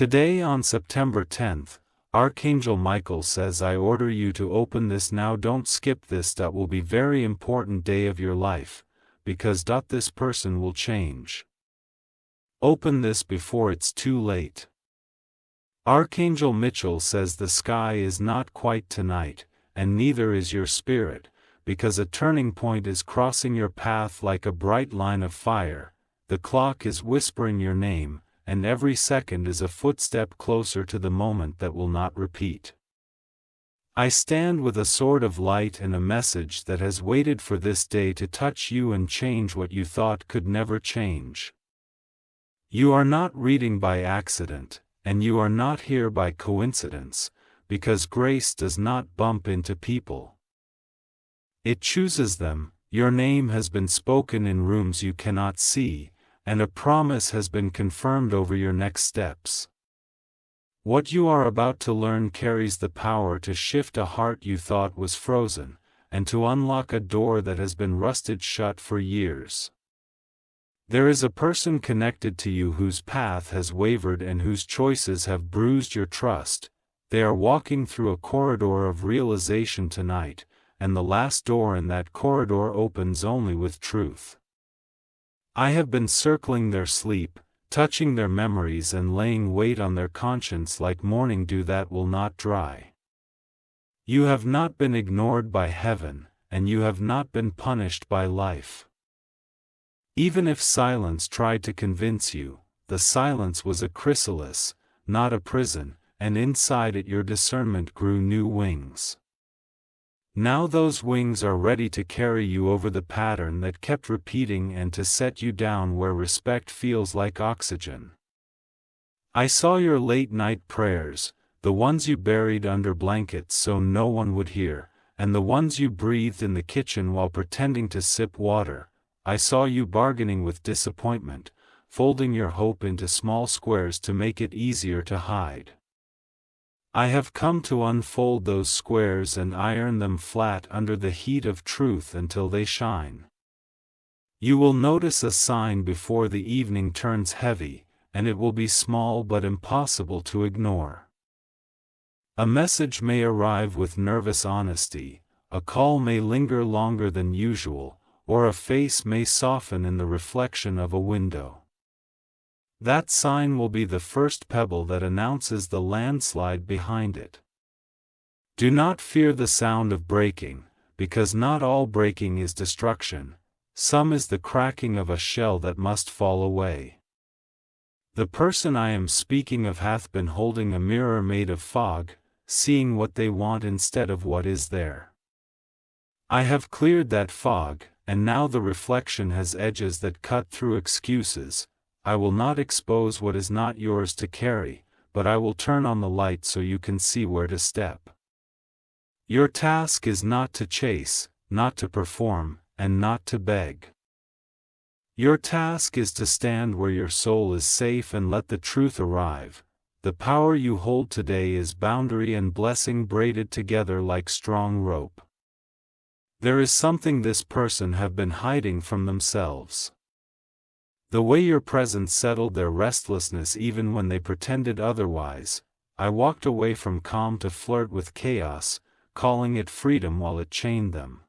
Today on September 10th, Archangel Michael says, I order you to open this now, don't skip this. That will be very important day of your life, because this person will change. Open this before it's too late. Archangel Mitchell says the sky is not quite tonight, and neither is your spirit, because a turning point is crossing your path like a bright line of fire. The clock is whispering your name, and every second is a footstep closer to the moment that will not repeat. I stand with a sword of light and a message that has waited for this day to touch you and change what you thought could never change. You are not reading by accident, and you are not here by coincidence, because grace does not bump into people. It chooses them. Your name has been spoken in rooms you cannot see, and a promise has been confirmed over your next steps. What you are about to learn carries the power to shift a heart you thought was frozen, and to unlock a door that has been rusted shut for years. There is a person connected to you whose path has wavered and whose choices have bruised your trust. They are walking through a corridor of realization tonight, and the last door in that corridor opens only with truth. I have been circling their sleep, touching their memories and laying weight on their conscience like morning dew that will not dry. You have not been ignored by heaven, and you have not been punished by life. Even if silence tried to convince you, the silence was a chrysalis, not a prison, and inside it your discernment grew new wings. Now those wings are ready to carry you over the pattern that kept repeating and to set you down where respect feels like oxygen. I saw your late-night prayers, the ones you buried under blankets so no one would hear, and the ones you breathed in the kitchen while pretending to sip water. I saw you bargaining with disappointment, folding your hope into small squares to make it easier to hide. I have come to unfold those squares and iron them flat under the heat of truth until they shine. You will notice a sign before the evening turns heavy, and it will be small but impossible to ignore. A message may arrive with nervous honesty, a call may linger longer than usual, or a face may soften in the reflection of a window. That sign will be the first pebble that announces the landslide behind it. Do not fear the sound of breaking, because not all breaking is destruction, some is the cracking of a shell that must fall away. The person I am speaking of hath been holding a mirror made of fog, seeing what they want instead of what is there. I have cleared that fog, and now the reflection has edges that cut through excuses. I will not expose what is not yours to carry, but I will turn on the light so you can see where to step. Your task is not to chase, not to perform, and not to beg. Your task is to stand where your soul is safe and let the truth arrive. The power you hold today is boundary and blessing braided together like strong rope. There is something this person have been hiding from themselves. The way your presence settled their restlessness even when they pretended otherwise. I walked away from calm to flirt with chaos, calling it freedom while it chained them.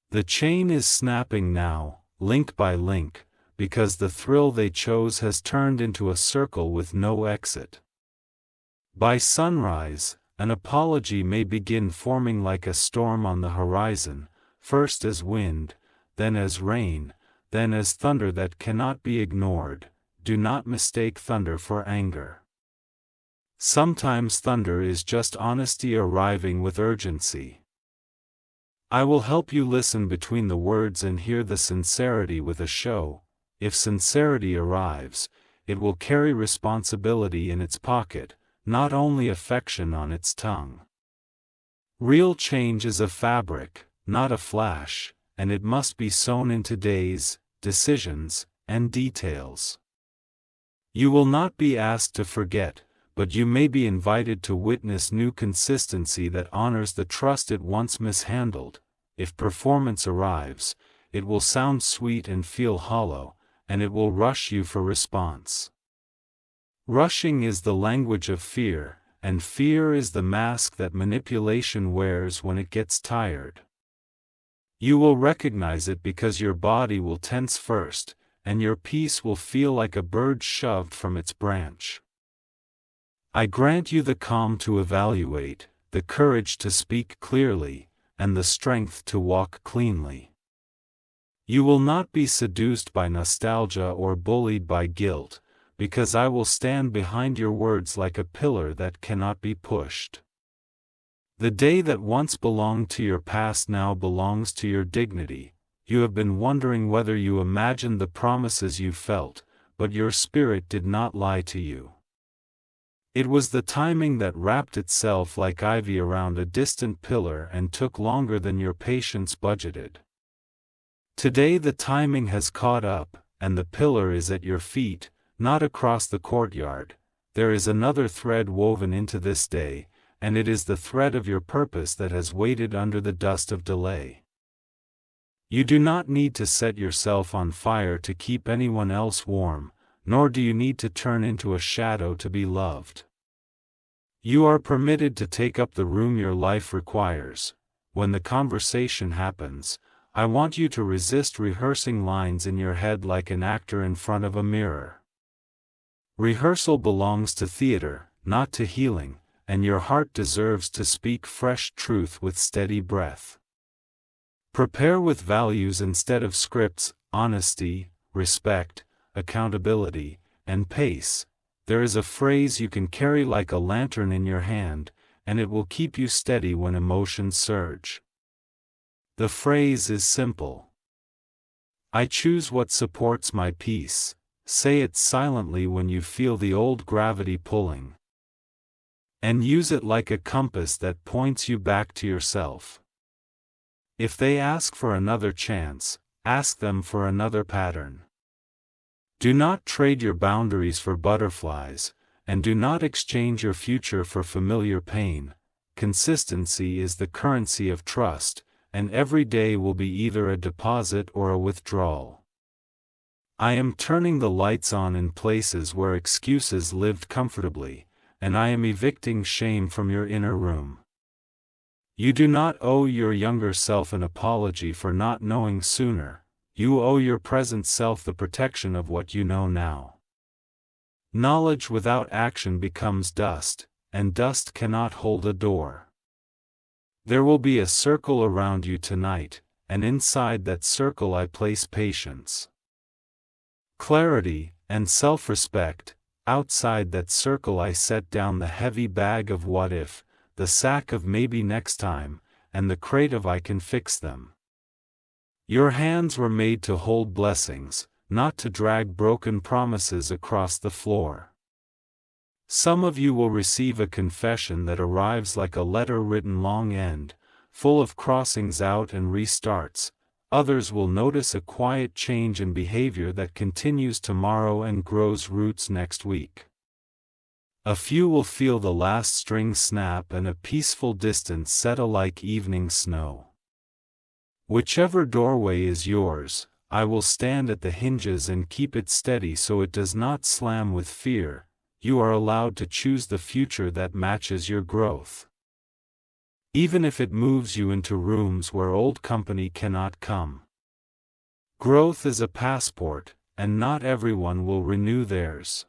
The chain is snapping now, link by link, because the thrill they chose has turned into a circle with no exit. By sunrise, an apology may begin forming like a storm on the horizon, first as wind, then as rain, then as thunder that cannot be ignored. Do not mistake thunder for anger. Sometimes thunder is just honesty arriving with urgency. I will help you listen between the words and hear the sincerity with a show. If sincerity arrives, it will carry responsibility in its pocket, not only affection on its tongue. Real change is a fabric, not a flash, and it must be sewn into days, decisions, and details. You will not be asked to forget, but you may be invited to witness new consistency that honors the trust it once mishandled. If performance arrives, it will sound sweet and feel hollow, and it will rush you for response. Rushing is the language of fear, and fear is the mask that manipulation wears when it gets tired. You will recognize it because your body will tense first, and your peace will feel like a bird shoved from its branch. I grant you the calm to evaluate, the courage to speak clearly, and the strength to walk cleanly. You will not be seduced by nostalgia or bullied by guilt, because I will stand behind your words like a pillar that cannot be pushed. The day that once belonged to your past now belongs to your dignity. You have been wondering whether you imagined the promises you felt, but your spirit did not lie to you. It was the timing that wrapped itself like ivy around a distant pillar and took longer than your patience budgeted. Today the timing has caught up, and the pillar is at your feet, not across the courtyard. There is another thread woven into this day, and it is the thread of your purpose that has waited under the dust of delay. You do not need to set yourself on fire to keep anyone else warm, nor do you need to turn into a shadow to be loved. You are permitted to take up the room your life requires. When the conversation happens, I want you to resist rehearsing lines in your head like an actor in front of a mirror. Rehearsal belongs to theater, not to healing, and your heart deserves to speak fresh truth with steady breath. Prepare with values instead of scripts: honesty, respect, accountability, and pace. There is a phrase you can carry like a lantern in your hand, and it will keep you steady when emotions surge. The phrase is simple. I choose what supports my peace. Say it silently when you feel the old gravity pulling. And use it like a compass that points you back to yourself. If they ask for another chance, ask them for another pattern. Do not trade your boundaries for butterflies, and do not exchange your future for familiar pain. Consistency is the currency of trust, and every day will be either a deposit or a withdrawal. I am turning the lights on in places where excuses lived comfortably, and I am evicting shame from your inner room. You do not owe your younger self an apology for not knowing sooner. You owe your present self the protection of what you know now. Knowledge without action becomes dust, and dust cannot hold a door. There will be a circle around you tonight, and inside that circle I place patience, clarity, and self-respect. Outside that circle I set down the heavy bag of what if, the sack of maybe next time, and the crate of I can fix them. Your hands were made to hold blessings, not to drag broken promises across the floor. Some of you will receive a confession that arrives like a letter written long end, full of crossings out and restarts. Others will notice a quiet change in behavior that continues tomorrow and grows roots next week. A few will feel the last string snap and a peaceful distance settle like evening snow. Whichever doorway is yours, I will stand at the hinges and keep it steady so it does not slam with fear. You are allowed to choose the future that matches your growth, even if it moves you into rooms where old company cannot come. Growth is a passport, and not everyone will renew theirs.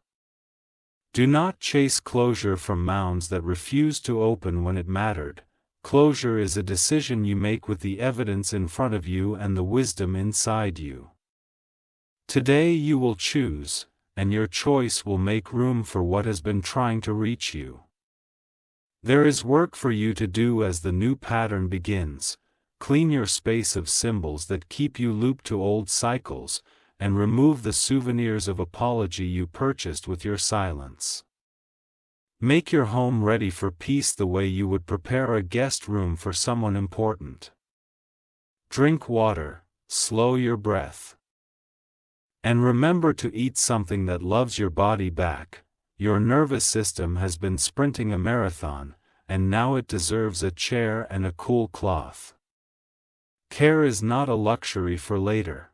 Do not chase closure from mounds that refuse to open when it mattered. Closure is a decision you make with the evidence in front of you and the wisdom inside you. Today you will choose, and your choice will make room for what has been trying to reach you. There is work for you to do as the new pattern begins. Clean your space of symbols that keep you looped to old cycles, and remove the souvenirs of apology you purchased with your silence. Make your home ready for peace the way you would prepare a guest room for someone important. Drink water, slow your breath. And remember to eat something that loves your body back. Your nervous system has been sprinting a marathon, and now it deserves a chair and a cool cloth. Care is not a luxury for later.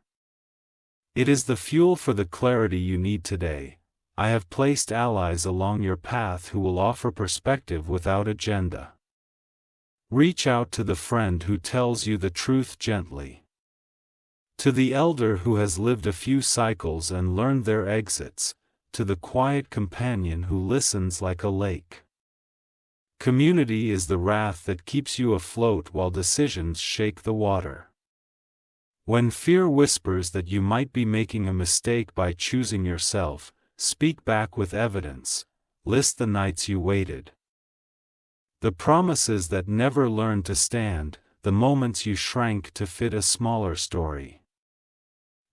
It is the fuel for the clarity you need today. I have placed allies along your path who will offer perspective without agenda. Reach out to the friend who tells you the truth gently. To the elder who has lived a few cycles and learned their exits, to the quiet companion who listens like a lake. Community is the raft that keeps you afloat while decisions shake the water. When fear whispers that you might be making a mistake by choosing yourself, speak back with evidence. List the nights you waited. The promises that never learned to stand, the moments you shrank to fit a smaller story.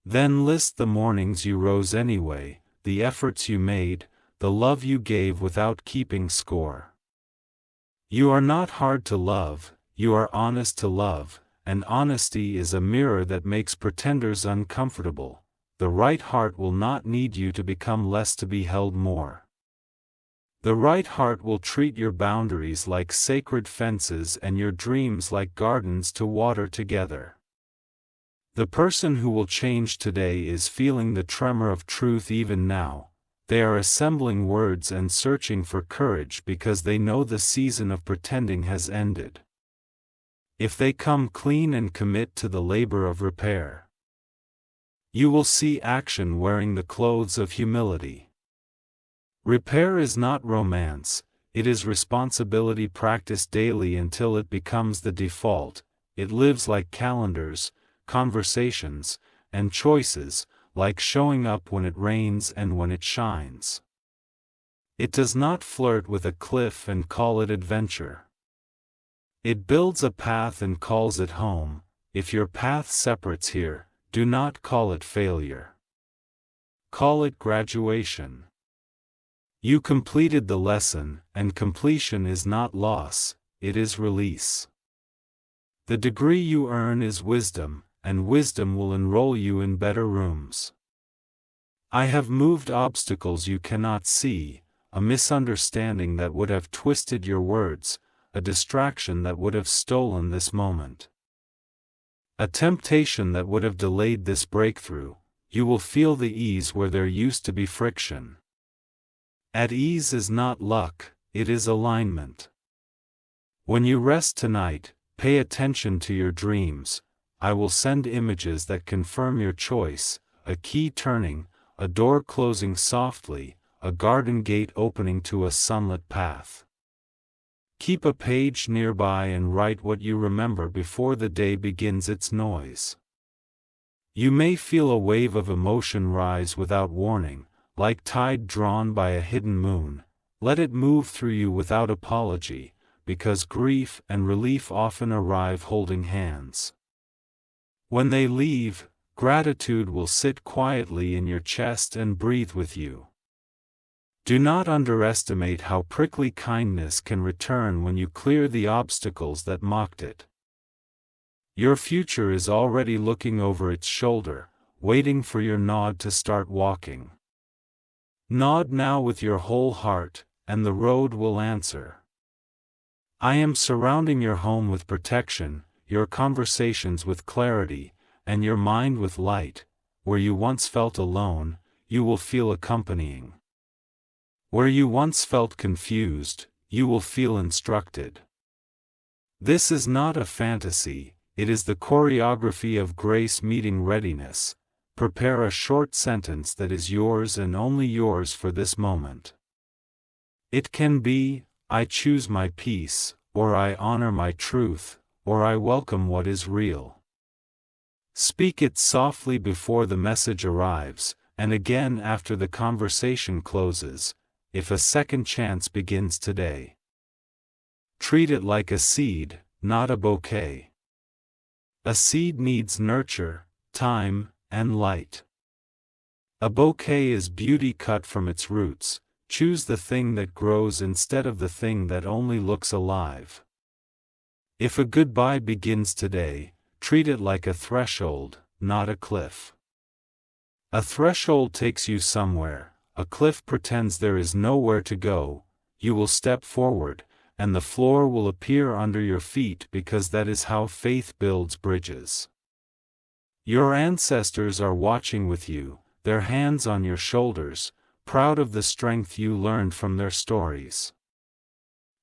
Then list the mornings you rose anyway, the efforts you made, the love you gave without keeping score. You are not hard to love, you are honest to love, and honesty is a mirror that makes pretenders uncomfortable. The right heart will not need you to become less to be held more. The right heart will treat your boundaries like sacred fences and your dreams like gardens to water together. The person who will change today is feeling the tremor of truth even now. They are assembling words and searching for courage because they know the season of pretending has ended. If they come clean and commit to the labor of repair, you will see action wearing the clothes of humility. Repair is not romance, it is responsibility practiced daily until it becomes the default. It lives like calendars, conversations, and choices, like showing up when it rains and when it shines. It does not flirt with a cliff and call it adventure. It builds a path and calls it home. If your path separates here, do not call it failure. Call it graduation. You completed the lesson, and completion is not loss, it is release. The degree you earn is wisdom, and wisdom will enroll you in better rooms. I have moved obstacles you cannot see, a misunderstanding that would have twisted your words, a distraction that would have stolen this moment. A temptation that would have delayed this breakthrough. You will feel the ease where there used to be friction. At ease is not luck, it is alignment. When you rest tonight, pay attention to your dreams. I will send images that confirm your choice, a key turning, a door closing softly, a garden gate opening to a sunlit path. Keep a page nearby and write what you remember before the day begins its noise. You may feel a wave of emotion rise without warning, like tide drawn by a hidden moon. Let it move through you without apology, because grief and relief often arrive holding hands. When they leave, gratitude will sit quietly in your chest and breathe with you. Do not underestimate how prickly kindness can return when you clear the obstacles that mocked it. Your future is already looking over its shoulder, waiting for your nod to start walking. Nod now with your whole heart, and the road will answer. I am surrounding your home with protection, your conversations with clarity, and your mind with light. Where you once felt alone, you will feel accompanying. Where you once felt confused, you will feel instructed. This is not a fantasy, it is the choreography of grace meeting readiness. Prepare a short sentence that is yours and only yours for this moment. It can be, I choose my peace, or I honor my truth, or I welcome what is real. Speak it softly before the message arrives, and again after the conversation closes, if a second chance begins today. Treat it like a seed, not a bouquet. A seed needs nurture, time, and light. A bouquet is beauty cut from its roots. Choose the thing that grows instead of the thing that only looks alive. If a goodbye begins today, treat it like a threshold, not a cliff. A threshold takes you somewhere, a cliff pretends there is nowhere to go. You will step forward, and the floor will appear under your feet because that is how faith builds bridges. Your ancestors are watching with you, their hands on your shoulders, proud of the strength you learned from their stories.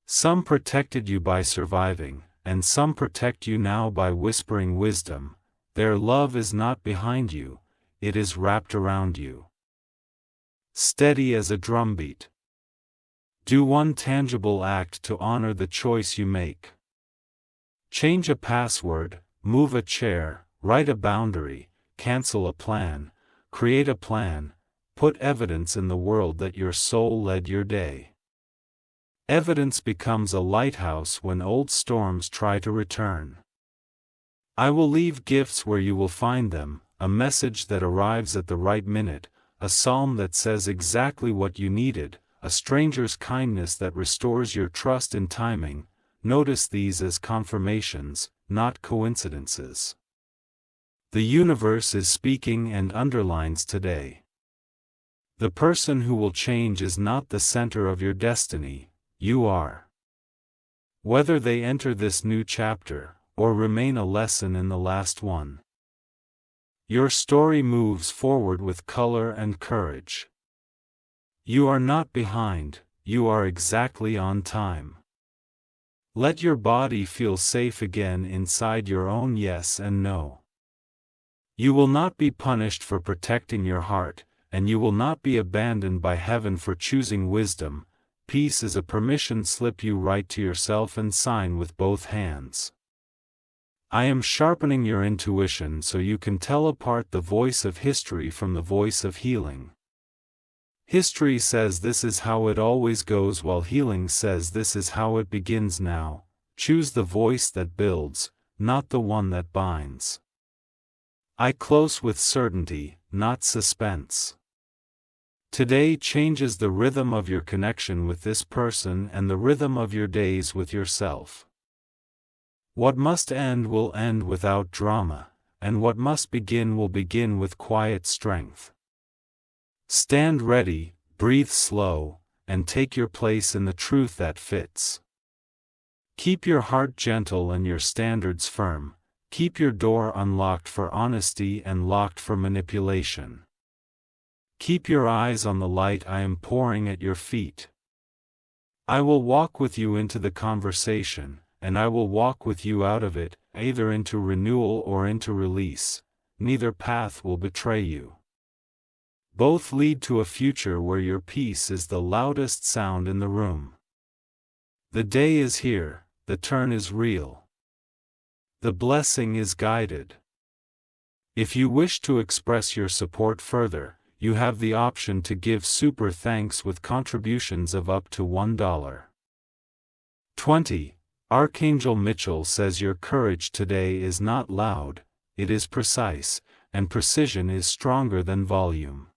Some protected you by surviving, and some protect you now by whispering wisdom. Their love is not behind you, it is wrapped around you. Steady as a drumbeat. Do one tangible act to honor the choice you make. Change a password, move a chair, write a boundary, cancel a plan, create a plan, put evidence in the world that your soul led your day. Evidence becomes a lighthouse when old storms try to return. I will leave gifts where you will find them, a message that arrives at the right minute, a psalm that says exactly what you needed, a stranger's kindness that restores your trust in timing. Notice these as confirmations, not coincidences. The universe is speaking and underlines today. The person who will change is not the center of your destiny, you are. Whether they enter this new chapter, or remain a lesson in the last one. Your story moves forward with color and courage. You are not behind, you are exactly on time. Let your body feel safe again inside your own yes and no. You will not be punished for protecting your heart, and you will not be abandoned by heaven for choosing wisdom. Peace is a permission slip you write to yourself and sign with both hands. I am sharpening your intuition so you can tell apart the voice of history from the voice of healing. History says this is how it always goes, while healing says this is how it begins now. Choose the voice that builds, not the one that binds. I close with certainty, not suspense. Today changes the rhythm of your connection with this person and the rhythm of your days with yourself. What must end will end without drama, and what must begin will begin with quiet strength. Stand ready, breathe slow, and take your place in the truth that fits. Keep your heart gentle and your standards firm. Keep your door unlocked for honesty and locked for manipulation. Keep your eyes on the light I am pouring at your feet. I will walk with you into the conversation, and I will walk with you out of it, either into renewal or into release. Neither path will betray you. Both lead to a future where your peace is the loudest sound in the room. The day is here, the turn is real. The blessing is guided. If you wish to express your support further, you have the option to give super thanks with contributions of up to $1. 20. Archangel Mitchell says your courage today is not loud, it is precise, and precision is stronger than volume.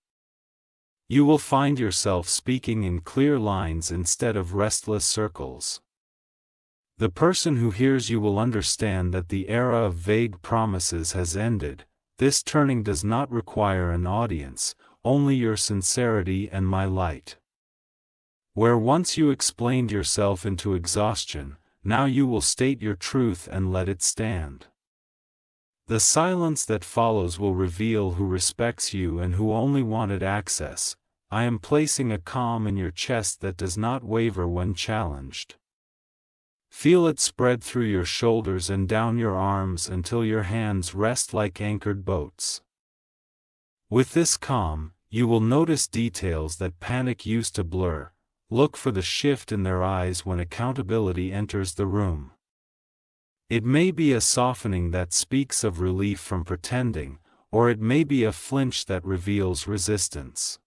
You will find yourself speaking in clear lines instead of restless circles. The person who hears you will understand that the era of vague promises has ended. This turning does not require an audience, only your sincerity and my light. Where once you explained yourself into exhaustion, now you will state your truth and let it stand. The silence that follows will reveal who respects you and who only wanted access. I am placing a calm in your chest that does not waver when challenged. Feel it spread through your shoulders and down your arms until your hands rest like anchored boats. With this calm, you will notice details that panic used to blur. Look for the shift in their eyes when accountability enters the room. It may be a softening that speaks of relief from pretending, or it may be a flinch that reveals resistance.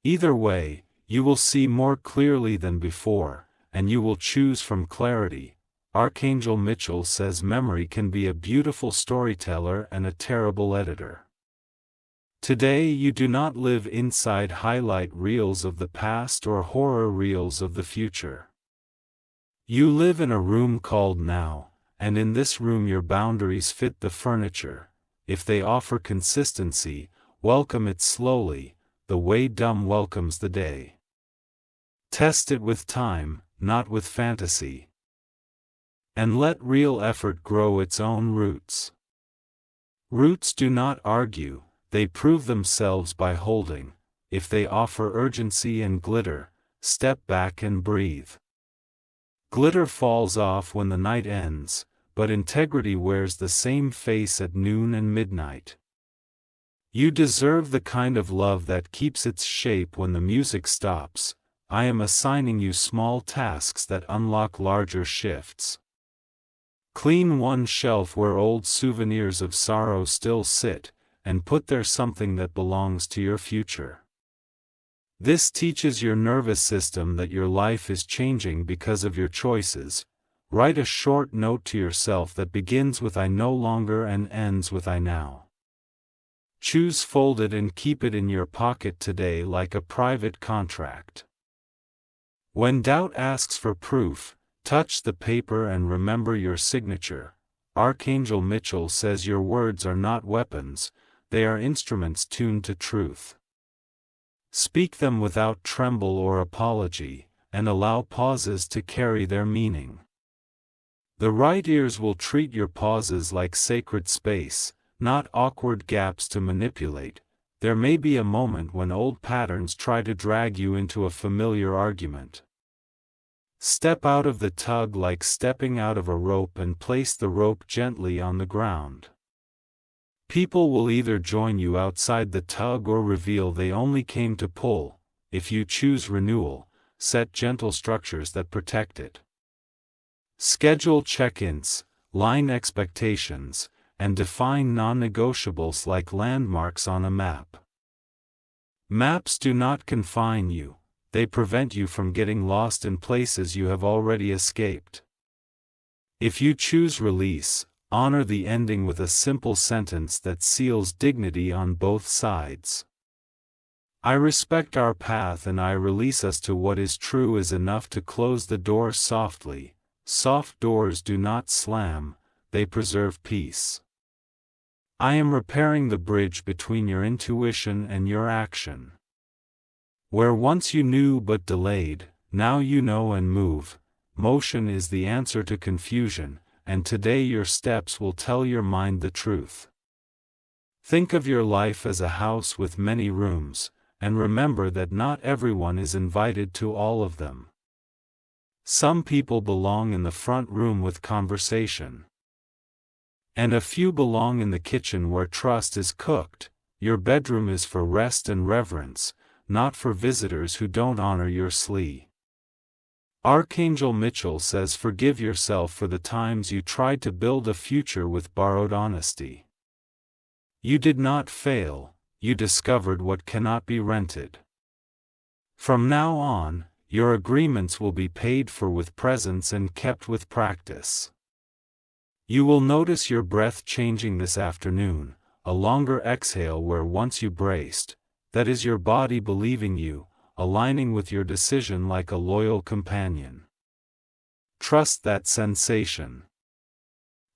Either way, you will see more clearly than before, and you will choose from clarity. Archangel Mitchell says memory can be a beautiful storyteller and a terrible editor. Today you do not live inside highlight reels of the past or horror reels of the future. You live in a room called now, and in this room your boundaries fit the furniture. If they offer consistency, welcome it slowly, the way dumb welcomes the day. Test it with time, not with fantasy. And let real effort grow its own roots. Roots do not argue, they prove themselves by holding. if they offer urgency and glitter, step back and breathe. Glitter falls off when the night ends, but integrity wears the same face at noon and midnight. You deserve the kind of love that keeps its shape when the music stops. I am assigning you small tasks that unlock larger shifts. Clean one shelf where old souvenirs of sorrow still sit, and put there something that belongs to your future. This teaches your nervous system that your life is changing because of your choices. Write a short note to yourself that begins with I no longer and ends with I now. Choose fold it and keep it in your pocket today like a private contract. When doubt asks for proof, touch the paper and remember your signature. Archangel Mitchell says your words are not weapons, they are instruments tuned to truth. Speak them without tremble or apology, and allow pauses to carry their meaning. The right ears will treat your pauses like sacred space, not awkward gaps to manipulate. There may be a moment when old patterns try to drag you into a familiar argument. Step out of the tug like stepping out of a rope and place the rope gently on the ground. People will either join you outside the tug or reveal they only came to pull. If you choose renewal, set gentle structures that protect it. Schedule check-ins, line expectations, and define non-negotiables like landmarks on a map. Maps do not confine you, they prevent you from getting lost in places you have already escaped. If you choose release, honor the ending with a simple sentence that seals dignity on both sides. I respect our path and I release us to what is true is enough to close the door softly. Soft doors do not slam, they preserve peace. I am repairing the bridge between your intuition and your action. Where once you knew but delayed, now you know and move. Motion is the answer to confusion, and today your steps will tell your mind the truth. Think of your life as a house with many rooms, and remember that not everyone is invited to all of them. Some people belong in the front room with conversation. And a few belong in the kitchen where trust is cooked. Your bedroom is for rest and reverence, not for visitors who don't honor your sleep. Archangel Mitchell says forgive yourself for the times you tried to build a future with borrowed honesty. You did not fail, you discovered what cannot be rented. From now on, your agreements will be paid for with presence and kept with practice. You will notice your breath changing this afternoon, a longer exhale where once you braced. That is your body believing you, aligning with your decision like a loyal companion. Trust that sensation.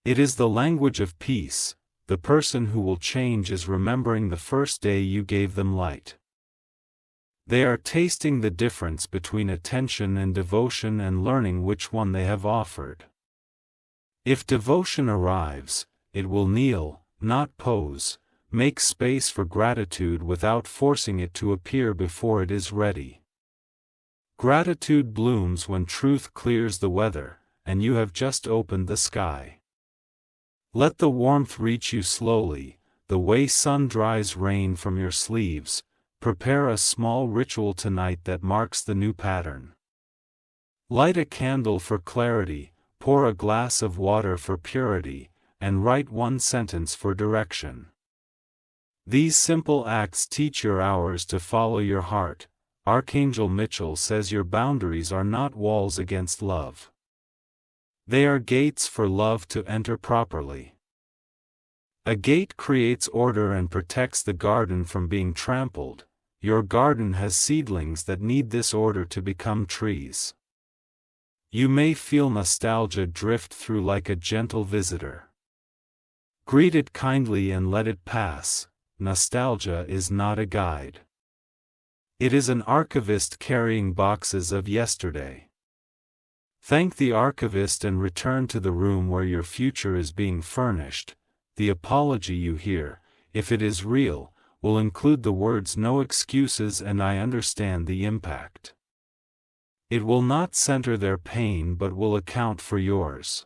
It is the language of peace. The person who will change is remembering the first day you gave them light. They are tasting the difference between attention and devotion and learning which one they have offered. If devotion arrives, it will kneel, not pose. Make space for gratitude without forcing it to appear before it is ready. Gratitude blooms when truth clears the weather, and you have just opened the sky. Let the warmth reach you slowly, the way sun dries rain from your sleeves. Prepare a small ritual tonight that marks the new pattern. Light a candle for clarity, pour a glass of water for purity, and write one sentence for direction. These simple acts teach your hours to follow your heart. Archangel Mitchell says your boundaries are not walls against love. They are gates for love to enter properly. A gate creates order and protects the garden from being trampled. Your garden has seedlings that need this order to become trees. You may feel nostalgia drift through like a gentle visitor. Greet it kindly and let it pass. Nostalgia is not a guide. It is an archivist carrying boxes of yesterday. Thank the archivist and return to the room where your future is being furnished. The apology you hear, if it is real, will include the words "no excuses" and "I understand the impact." It will not center their pain but will account for yours.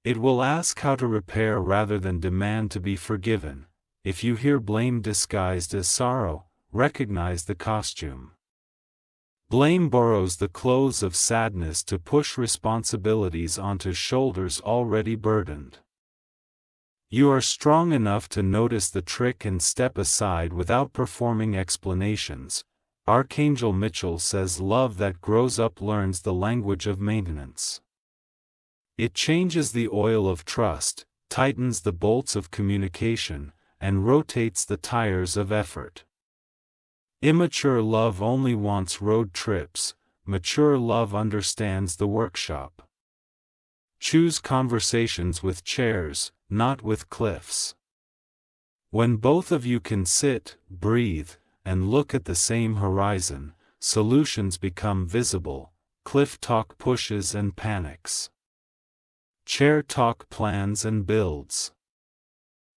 It will ask how to repair rather than demand to be forgiven. If you hear blame disguised as sorrow, recognize the costume. Blame borrows the clothes of sadness to push responsibilities onto shoulders already burdened. You are strong enough to notice the trick and step aside without performing explanations. Archangel Mitchell says love that grows up learns the language of maintenance. It changes the oil of trust, tightens the bolts of communication, and rotates the tires of effort. Immature love only wants road trips, mature love understands the workshop. Choose conversations with chairs, not with cliffs. When both of you can sit, breathe, and look at the same horizon, solutions become visible. Cliff talk pushes and panics. Chair talk plans and builds.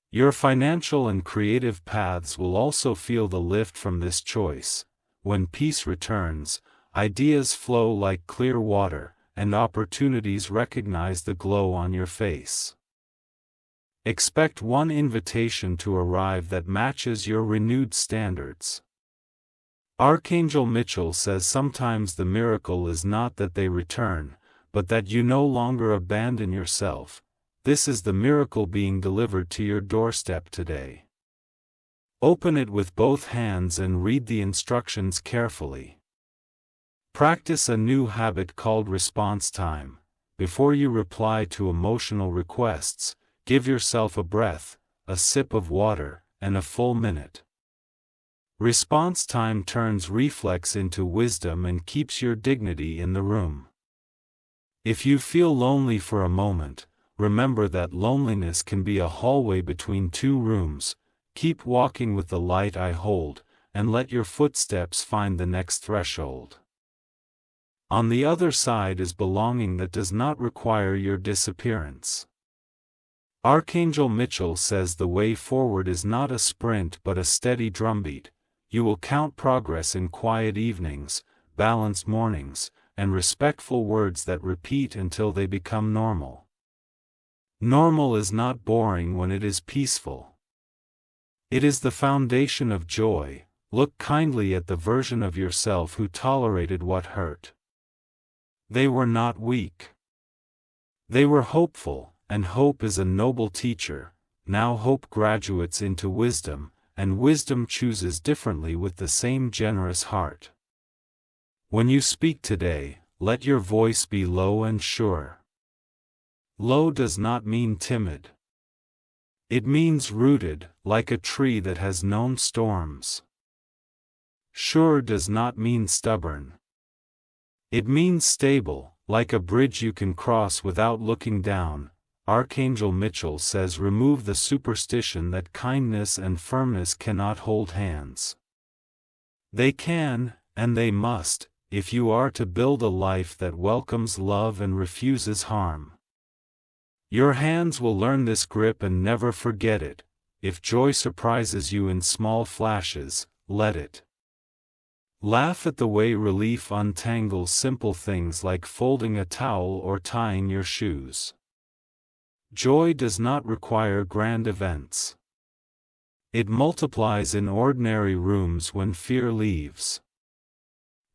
Your financial and creative paths will also feel the lift from this choice. When peace returns, ideas flow like clear water, and opportunities recognize the glow on your face. Expect one invitation to arrive that matches your renewed standards. Archangel Mitchell says sometimes the miracle is not that they return, but that you no longer abandon yourself. This is the miracle being delivered to your doorstep today. Open it with both hands and read the instructions carefully. Practice a new habit called response time. Before you reply to emotional requests, give yourself a breath, a sip of water, and a full minute. Response time turns reflex into wisdom and keeps your dignity in the room. If you feel lonely for a moment, remember that loneliness can be a hallway between two rooms. Keep walking with the light I hold, and let your footsteps find the next threshold. On the other side is belonging that does not require your disappearance. Archangel Mitchell says the way forward is not a sprint but a steady drumbeat. You will count progress in quiet evenings, balanced mornings, and respectful words that repeat until they become normal. Normal is not boring when it is peaceful. It is the foundation of joy. Look kindly at the version of yourself who tolerated what hurt. They were not weak. They were hopeful, and hope is a noble teacher. Now hope graduates into wisdom, and wisdom chooses differently with the same generous heart. When you speak today, let your voice be low and sure. Low does not mean timid. It means rooted, like a tree that has known storms. Sure does not mean stubborn. It means stable, like a bridge you can cross without looking down. Archangel Mitchell says remove the superstition that kindness and firmness cannot hold hands. They can, and they must, if you are to build a life that welcomes love and refuses harm. Your hands will learn this grip and never forget it. If joy surprises you in small flashes, let it. Laugh at the way relief untangles simple things like folding a towel or tying your shoes. Joy does not require grand events. It multiplies in ordinary rooms when fear leaves.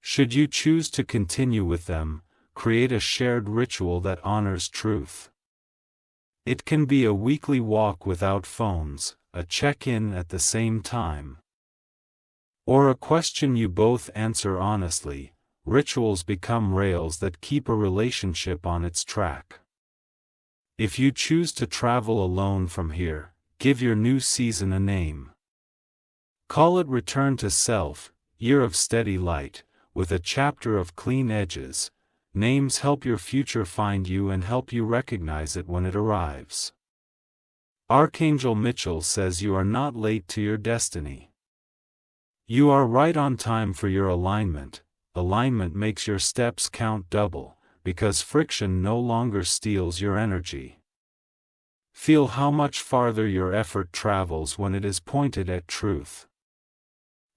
Should you choose to continue with them, create a shared ritual that honors truth. It can be a weekly walk without phones, a check-in at the same time, or a question you both answer honestly. Rituals become rails that keep a relationship on its track. If you choose to travel alone from here, give your new season a name. Call it Return to Self, Year of Steady Light, with a chapter of clean edges. Names help your future find you and help you recognize it when it arrives. Archangel Mitchell says you are not late to your destiny. You are right on time for your alignment. Alignment makes your steps count double, because friction no longer steals your energy. Feel how much farther your effort travels when it is pointed at truth.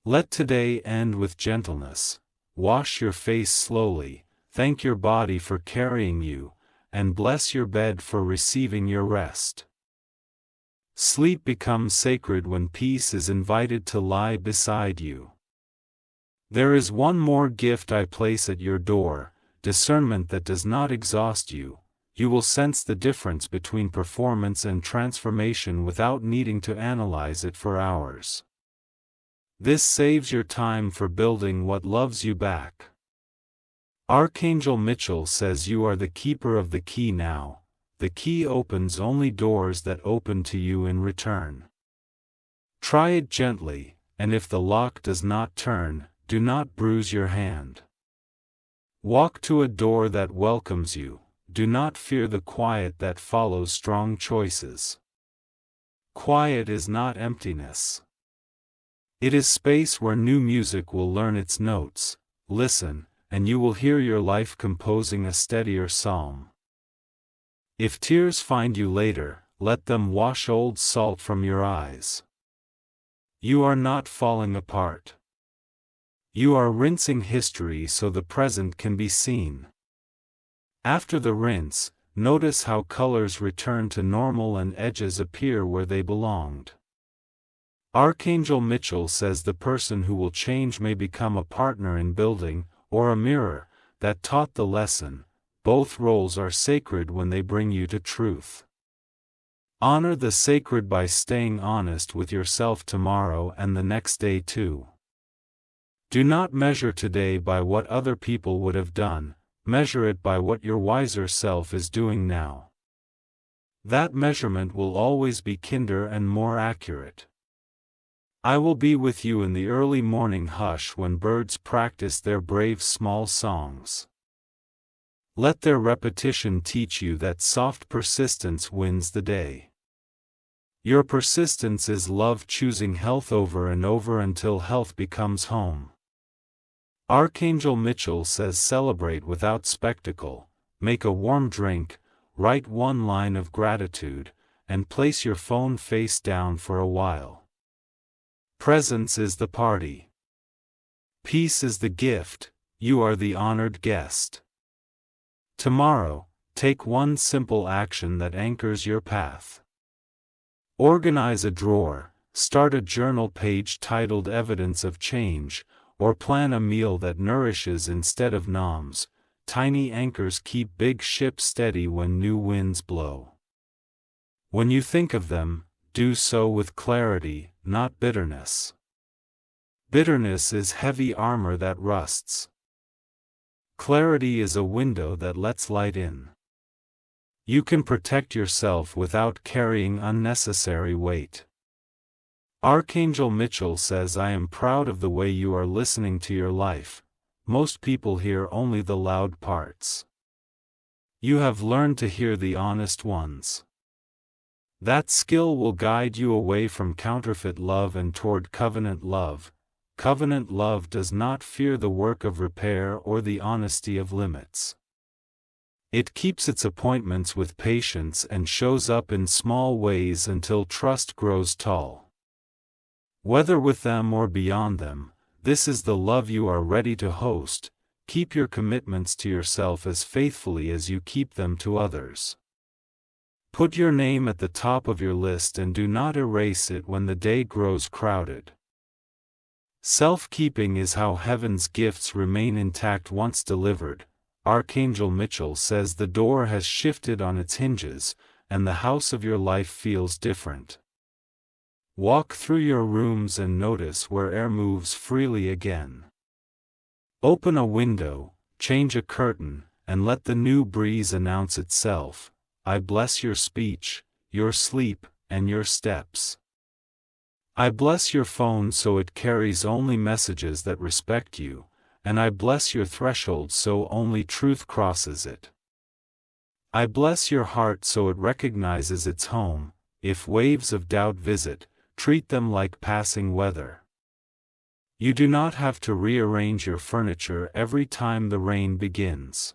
Let today end with gentleness. Wash your face slowly, thank your body for carrying you, and bless your bed for receiving your rest. Sleep becomes sacred when peace is invited to lie beside you. There is one more gift I place at your door, discernment that does not exhaust you. You will sense the difference between performance and transformation without needing to analyze it for hours. This saves your time for building what loves you back. Archangel Mitchell says you are the keeper of the key now. The key opens only doors that open to you in return. Try it gently, and if the lock does not turn, do not bruise your hand. Walk to a door that welcomes you. Do not fear the quiet that follows strong choices. Quiet is not emptiness. It is space where new music will learn its notes. Listen, and you will hear your life composing a steadier psalm. If tears find you later, let them wash old salt from your eyes. You are not falling apart. You are rinsing history so the present can be seen. After the rinse, notice how colors return to normal and edges appear where they belonged. Archangel Mitchell says the person who will change may become a partner in building, or a mirror that taught the lesson. Both roles are sacred when they bring you to truth. Honor the sacred by staying honest with yourself tomorrow and the next day too. Do not measure today by what other people would have done. Measure it by what your wiser self is doing now. That measurement will always be kinder and more accurate. I will be with you in the early morning hush when birds practice their brave small songs. Let their repetition teach you that soft persistence wins the day. Your persistence is love choosing health over and over until health becomes home. Archangel Mitchell says celebrate without spectacle, make a warm drink, write one line of gratitude, and place your phone face down for a while. Presence is the party. Peace is the gift, you are the honored guest. Tomorrow, take one simple action that anchors your path. Organize a drawer, start a journal page titled Evidence of Change, or plan a meal that nourishes instead of numbs. Tiny anchors keep big ships steady when new winds blow. When you think of them, do so with clarity, not bitterness. Bitterness is heavy armor that rusts. Clarity is a window that lets light in. You can protect yourself without carrying unnecessary weight. Archangel Mitchell says I am proud of the way you are listening to your life. Most people hear only the loud parts. You have learned to hear the honest ones. That skill will guide you away from counterfeit love and toward covenant love. Covenant love does not fear the work of repair or the honesty of limits. It keeps its appointments with patience and shows up in small ways until trust grows tall. Whether with them or beyond them, this is the love you are ready to host. Keep your commitments to yourself as faithfully as you keep them to others. Put your name at the top of your list and do not erase it when the day grows crowded. Self-keeping is how heaven's gifts remain intact once delivered. Archangel Mitchell says the door has shifted on its hinges, and the house of your life feels different. Walk through your rooms and notice where air moves freely again. Open a window, change a curtain, and let the new breeze announce itself. I bless your speech, your sleep, and your steps. I bless your phone so it carries only messages that respect you, and I bless your threshold so only truth crosses it. I bless your heart so it recognizes its home. If waves of doubt visit, treat them like passing weather. You do not have to rearrange your furniture every time the rain begins.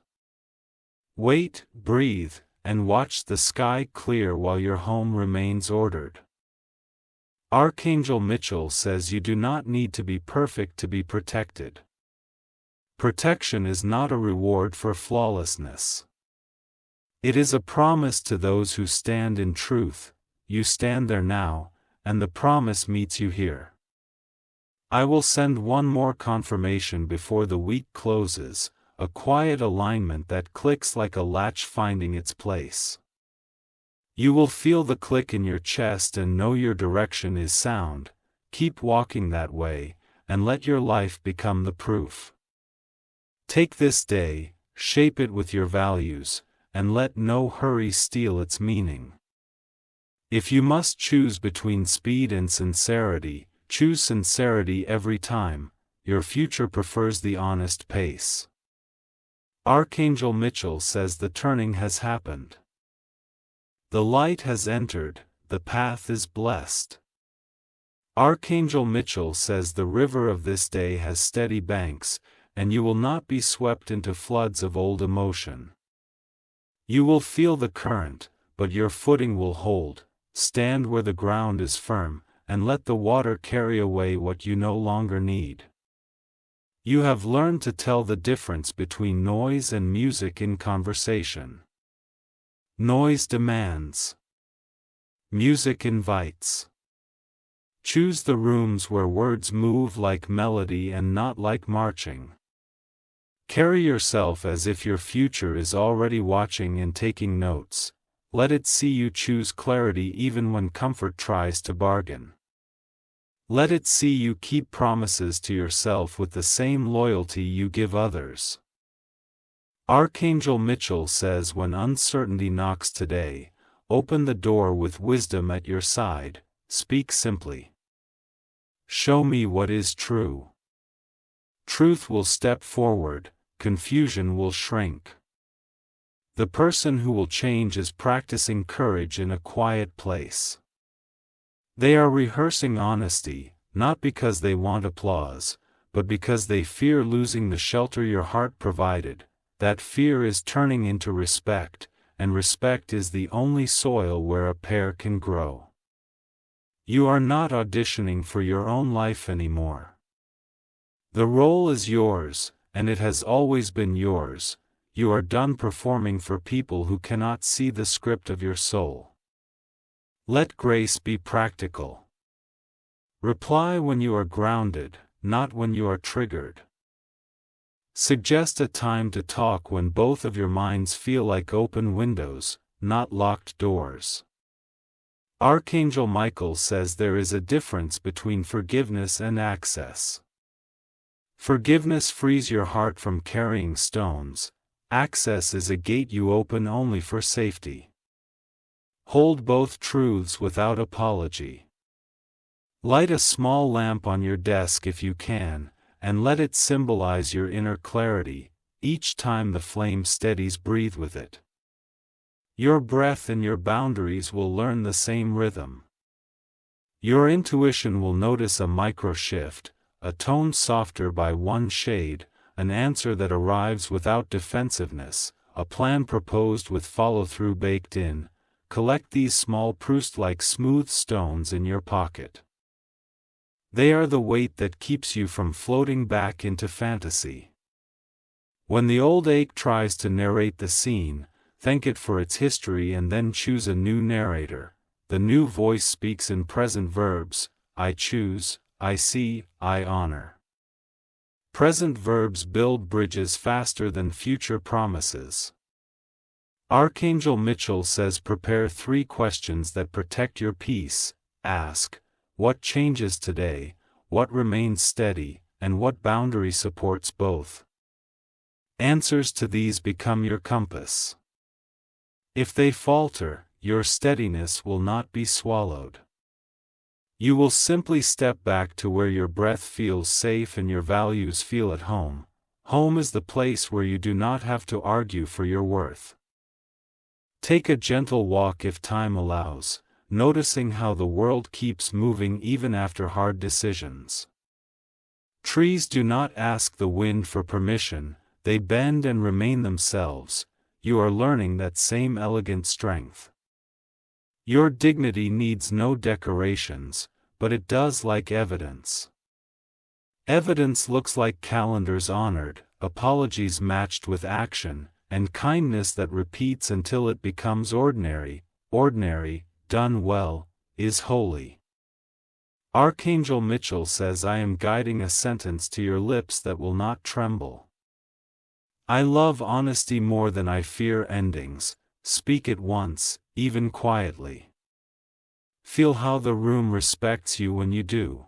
Wait, breathe, and watch the sky clear while your home remains ordered. Archangel Mitchell says you do not need to be perfect to be protected. Protection is not a reward for flawlessness. It is a promise to those who stand in truth. You stand there now, and the promise meets you here. I will send one more confirmation before the week closes, a quiet alignment that clicks like a latch finding its place. You will feel the click in your chest and know your direction is sound. Keep walking that way, and let your life become the proof. Take this day, shape it with your values, and let no hurry steal its meaning. If you must choose between speed and sincerity, choose sincerity every time. Your future prefers the honest pace. Archangel Mitchell says the turning has happened. The light has entered, the path is blessed. Archangel Mitchell says the river of this day has steady banks, and you will not be swept into floods of old emotion. You will feel the current, but your footing will hold. Stand where the ground is firm, and let the water carry away what you no longer need. You have learned to tell the difference between noise and music in conversation. Noise demands. Music invites. Choose the rooms where words move like melody and not like marching. Carry yourself as if your future is already watching and taking notes. Let it see you choose clarity even when comfort tries to bargain. Let it see you keep promises to yourself with the same loyalty you give others. Archangel Mitchell says when uncertainty knocks today, open the door with wisdom at your side, speak simply. Show me what is true. Truth will step forward, confusion will shrink. The person who will change is practicing courage in a quiet place. They are rehearsing honesty, not because they want applause, but because they fear losing the shelter your heart provided. That fear is turning into respect, and respect is the only soil where a pear can grow. You are not auditioning for your own life anymore. The role is yours, and it has always been yours. You are done performing for people who cannot see the script of your soul. Let grace be practical. Reply when you are grounded, not when you are triggered. Suggest a time to talk when both of your minds feel like open windows, not locked doors. Archangel Michael says there is a difference between forgiveness and access. Forgiveness frees your heart from carrying stones. Access is a gate you open only for safety. Hold both truths without apology. Light a small lamp on your desk if you can, and let it symbolize your inner clarity. Each time the flame steadies, breathe with it. Your breath and your boundaries will learn the same rhythm. Your intuition will notice a micro shift, a tone softer by one shade, an answer that arrives without defensiveness, a plan proposed with follow-through baked in. Collect these small Proust-like smooth stones in your pocket. They are the weight that keeps you from floating back into fantasy. When the old ache tries to narrate the scene, thank it for its history and then choose a new narrator. The new voice speaks in present verbs: I choose, I see, I honor. Present verbs build bridges faster than future promises. Archangel Mitchell says prepare 3 questions that protect your peace. Ask, what changes today, what remains steady, and what boundary supports both? Answers to these become your compass. If they falter, your steadiness will not be swallowed. You will simply step back to where your breath feels safe and your values feel at home. Home is the place where you do not have to argue for your worth. Take a gentle walk if time allows, noticing how the world keeps moving even after hard decisions. Trees do not ask the wind for permission, they bend and remain themselves. you are learning that same elegant strength. Your dignity needs no decorations, but it does like evidence. Evidence looks like calendars honored, apologies matched with action, and kindness that repeats until it becomes ordinary. Ordinary, done well, is holy. Archangel Mitchell says I am guiding a sentence to your lips that will not tremble. I love honesty more than I fear endings, speak it once, even quietly. Feel how the room respects you when you do.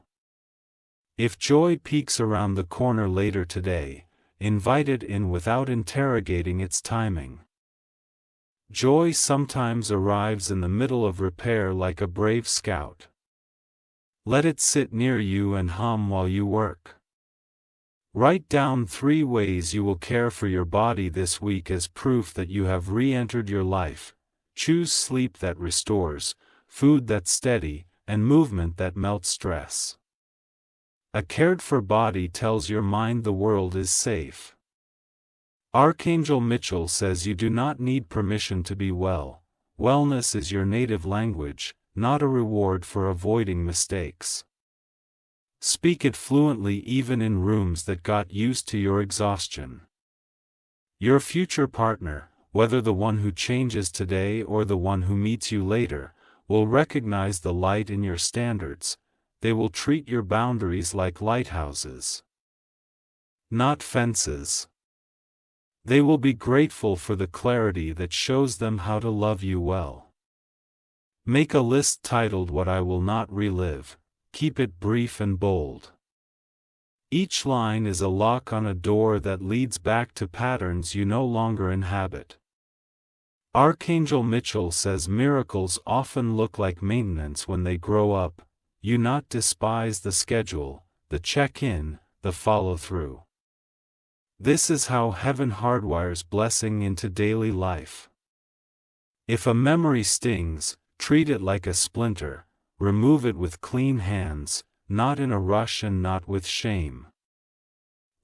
If joy peeks around the corner later today, invite it in without interrogating its timing. Joy sometimes arrives in the middle of repair like a brave scout. Let it sit near you and hum while you work. Write down 3 ways you will care for your body this week as proof that you have re-entered your life. Choose sleep that restores, food that's steady, and movement that melts stress. A cared-for body tells your mind the world is safe. Archangel Mitchell says you do not need permission to be well. Wellness is your native language, not a reward for avoiding mistakes. Speak it fluently even in rooms that got used to your exhaustion. Your future partner, whether the one who changes today or the one who meets you later, will recognize the light in your standards. They will treat your boundaries like lighthouses, not fences. They will be grateful for the clarity that shows them how to love you well. Make a list titled What I Will Not Relive. Keep it brief and bold. Each line is a lock on a door that leads back to patterns you no longer inhabit. Archangel Mitchell says miracles often look like maintenance when they grow up. You not despise the schedule, the check-in, the follow-through. This is how heaven hardwires blessing into daily life. If a memory stings, treat it like a splinter, remove it with clean hands, not in a rush and not with shame.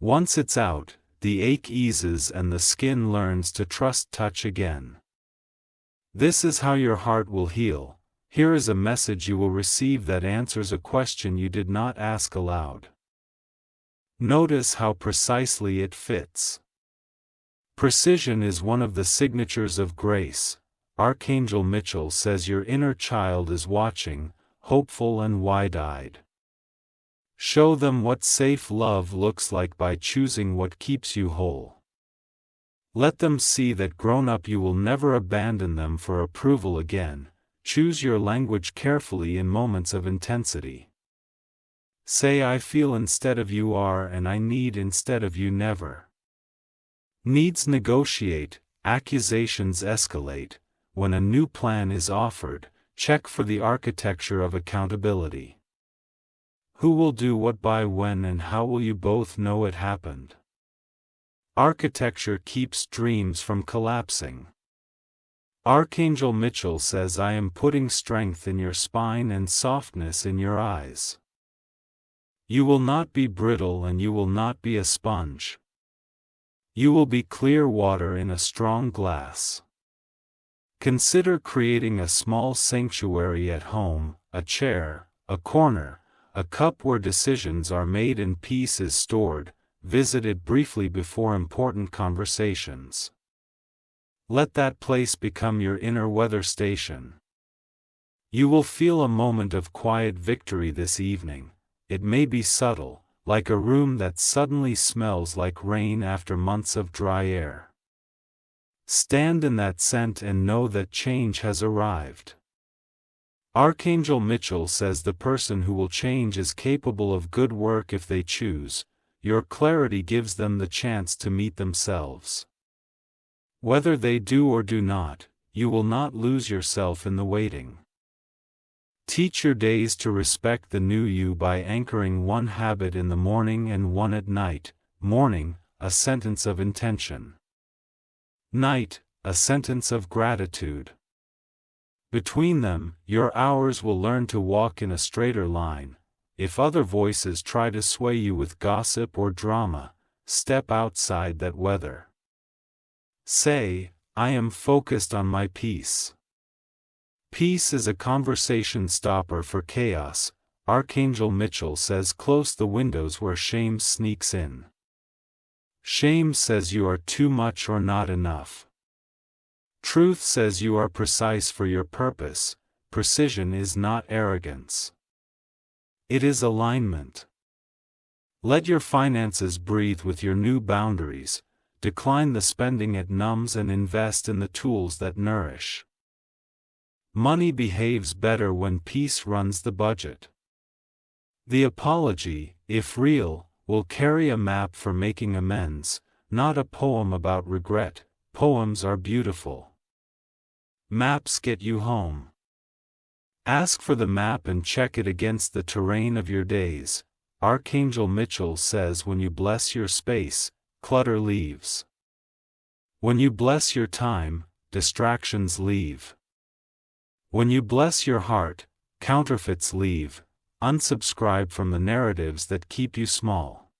Once it's out, the ache eases and the skin learns to trust touch again. This is how your heart will heal. Here is a message you will receive that answers a question you did not ask aloud. Notice how precisely it fits. Precision is one of the signatures of grace. Archangel Mitchell says your inner child is watching, hopeful and wide-eyed. Show them what safe love looks like by choosing what keeps you whole. Let them see that grown up you will never abandon them for approval again. Choose your language carefully in moments of intensity. Say I feel instead of you are and I need instead of you never. Needs negotiate, accusations escalate. When a new plan is offered, check for the architecture of accountability. Who will do what by when and how will you both know it happened? Architecture keeps dreams from collapsing. Archangel Mitchell says I am putting strength in your spine and softness in your eyes. You will not be brittle and you will not be a sponge. You will be clear water in a strong glass. Consider creating a small sanctuary at home, a chair, a corner, a cup where decisions are made and peace is stored. Visit it briefly before important conversations. Let that place become your inner weather station. You will feel a moment of quiet victory this evening. It may be subtle, like a room that suddenly smells like rain after months of dry air. Stand in that scent and know that change has arrived. Archangel Mitchell says the person who will change is capable of good work if they choose. Your clarity gives them the chance to meet themselves. Whether they do or do not, you will not lose yourself in the waiting. Teach your days to respect the new you by anchoring one habit in the morning and one at night. Morning, a sentence of intention. Night, a sentence of gratitude. Between them, your hours will learn to walk in a straighter line. If other voices try to sway you with gossip or drama, step outside that weather. Say, I am focused on my peace. Peace is a conversation stopper for chaos. Archangel Mitchell says close the windows where shame sneaks in. Shame says you are too much or not enough. Truth says you are precise for your purpose. Precision is not arrogance. It is alignment. Let your finances breathe with your new boundaries. Decline the spending it numbs and invest in the tools that nourish. Money behaves better when peace runs the budget. The apology, if real, will carry a map for making amends, not a poem about regret. Poems are beautiful. Maps get you home. Ask for the map and check it against the terrain of your days. Archangel Mitchell says when you bless your space, clutter leaves. When you bless your time, distractions leave. When you bless your heart, counterfeits leave. Unsubscribe from the narratives that keep you small.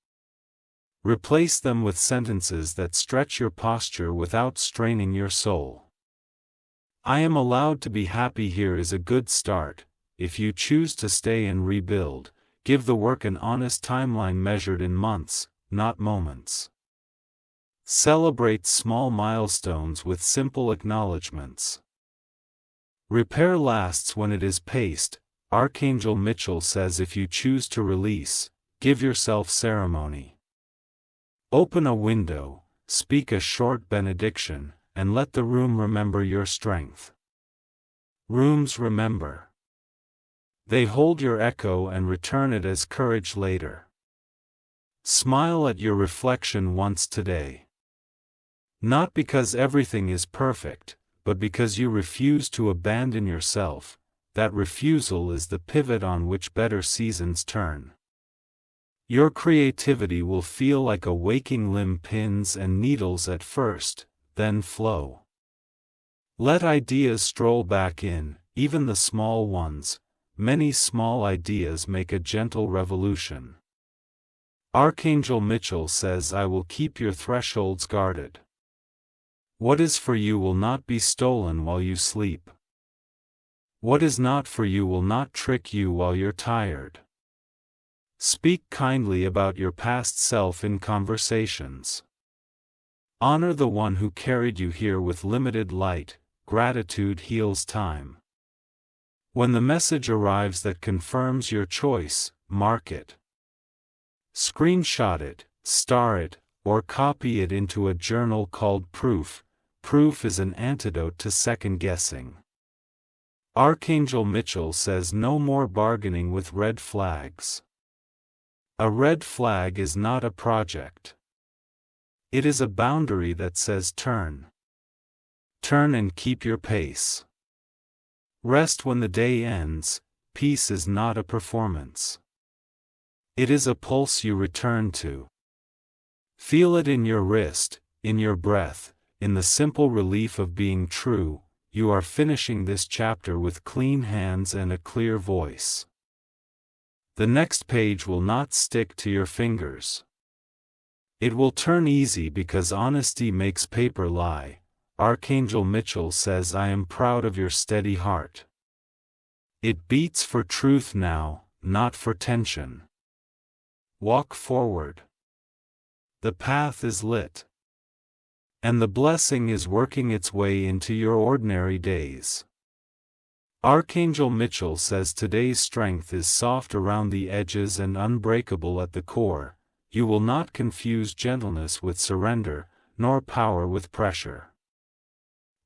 Replace them with sentences that stretch your posture without straining your soul. I am allowed to be happy here is a good start. If you choose to stay and rebuild, give the work an honest timeline measured in months, not moments. Celebrate small milestones with simple acknowledgments. Repair lasts when it is paced. Archangel Mitchell says if you choose to release, give yourself ceremony. Open a window, speak a short benediction, and let the room remember your strength. Rooms remember. They hold your echo and return it as courage later. Smile at your reflection once today. Not because everything is perfect, but because you refuse to abandon yourself. That refusal is the pivot on which better seasons turn. Your creativity will feel like a waking limb, pins and needles at first, then flow. Let ideas stroll back in, even the small ones. Many small ideas make a gentle revolution. Archangel Mitchell says I will keep your thresholds guarded. What is for you will not be stolen while you sleep. What is not for you will not trick you while you're tired. Speak kindly about your past self in conversations. Honor the one who carried you here with limited light. Gratitude heals time. When the message arrives that confirms your choice, mark it. Screenshot it, star it, or copy it into a journal called proof. Proof is an antidote to second-guessing. Archangel Mitchell says no more bargaining with red flags. A red flag is not a project. It is a boundary that says turn. Turn and keep your pace. Rest when the day ends. Peace is not a performance. It is a pulse you return to. Feel it in your wrist, in your breath, in the simple relief of being true. You are finishing this chapter with clean hands and a clear voice. The next page will not stick to your fingers. It will turn easy because honesty makes paper lie. Archangel Mitchell says I am proud of your steady heart. It beats for truth now, not for tension. Walk forward. The path is lit. And the blessing is working its way into your ordinary days. Archangel Mitchell says today's strength is soft around the edges and unbreakable at the core. You will not confuse gentleness with surrender, nor power with pressure.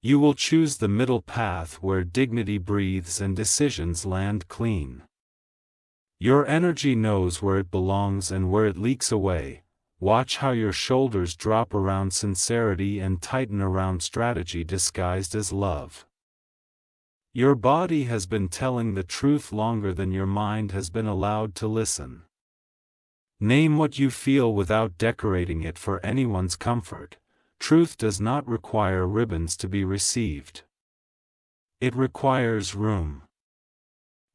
You will choose the middle path where dignity breathes and decisions land clean. Your energy knows where it belongs and where it leaks away. Watch how your shoulders drop around sincerity and tighten around strategy disguised as love. Your body has been telling the truth longer than your mind has been allowed to listen. Name what you feel without decorating it for anyone's comfort. Truth does not require ribbons to be received. It requires room.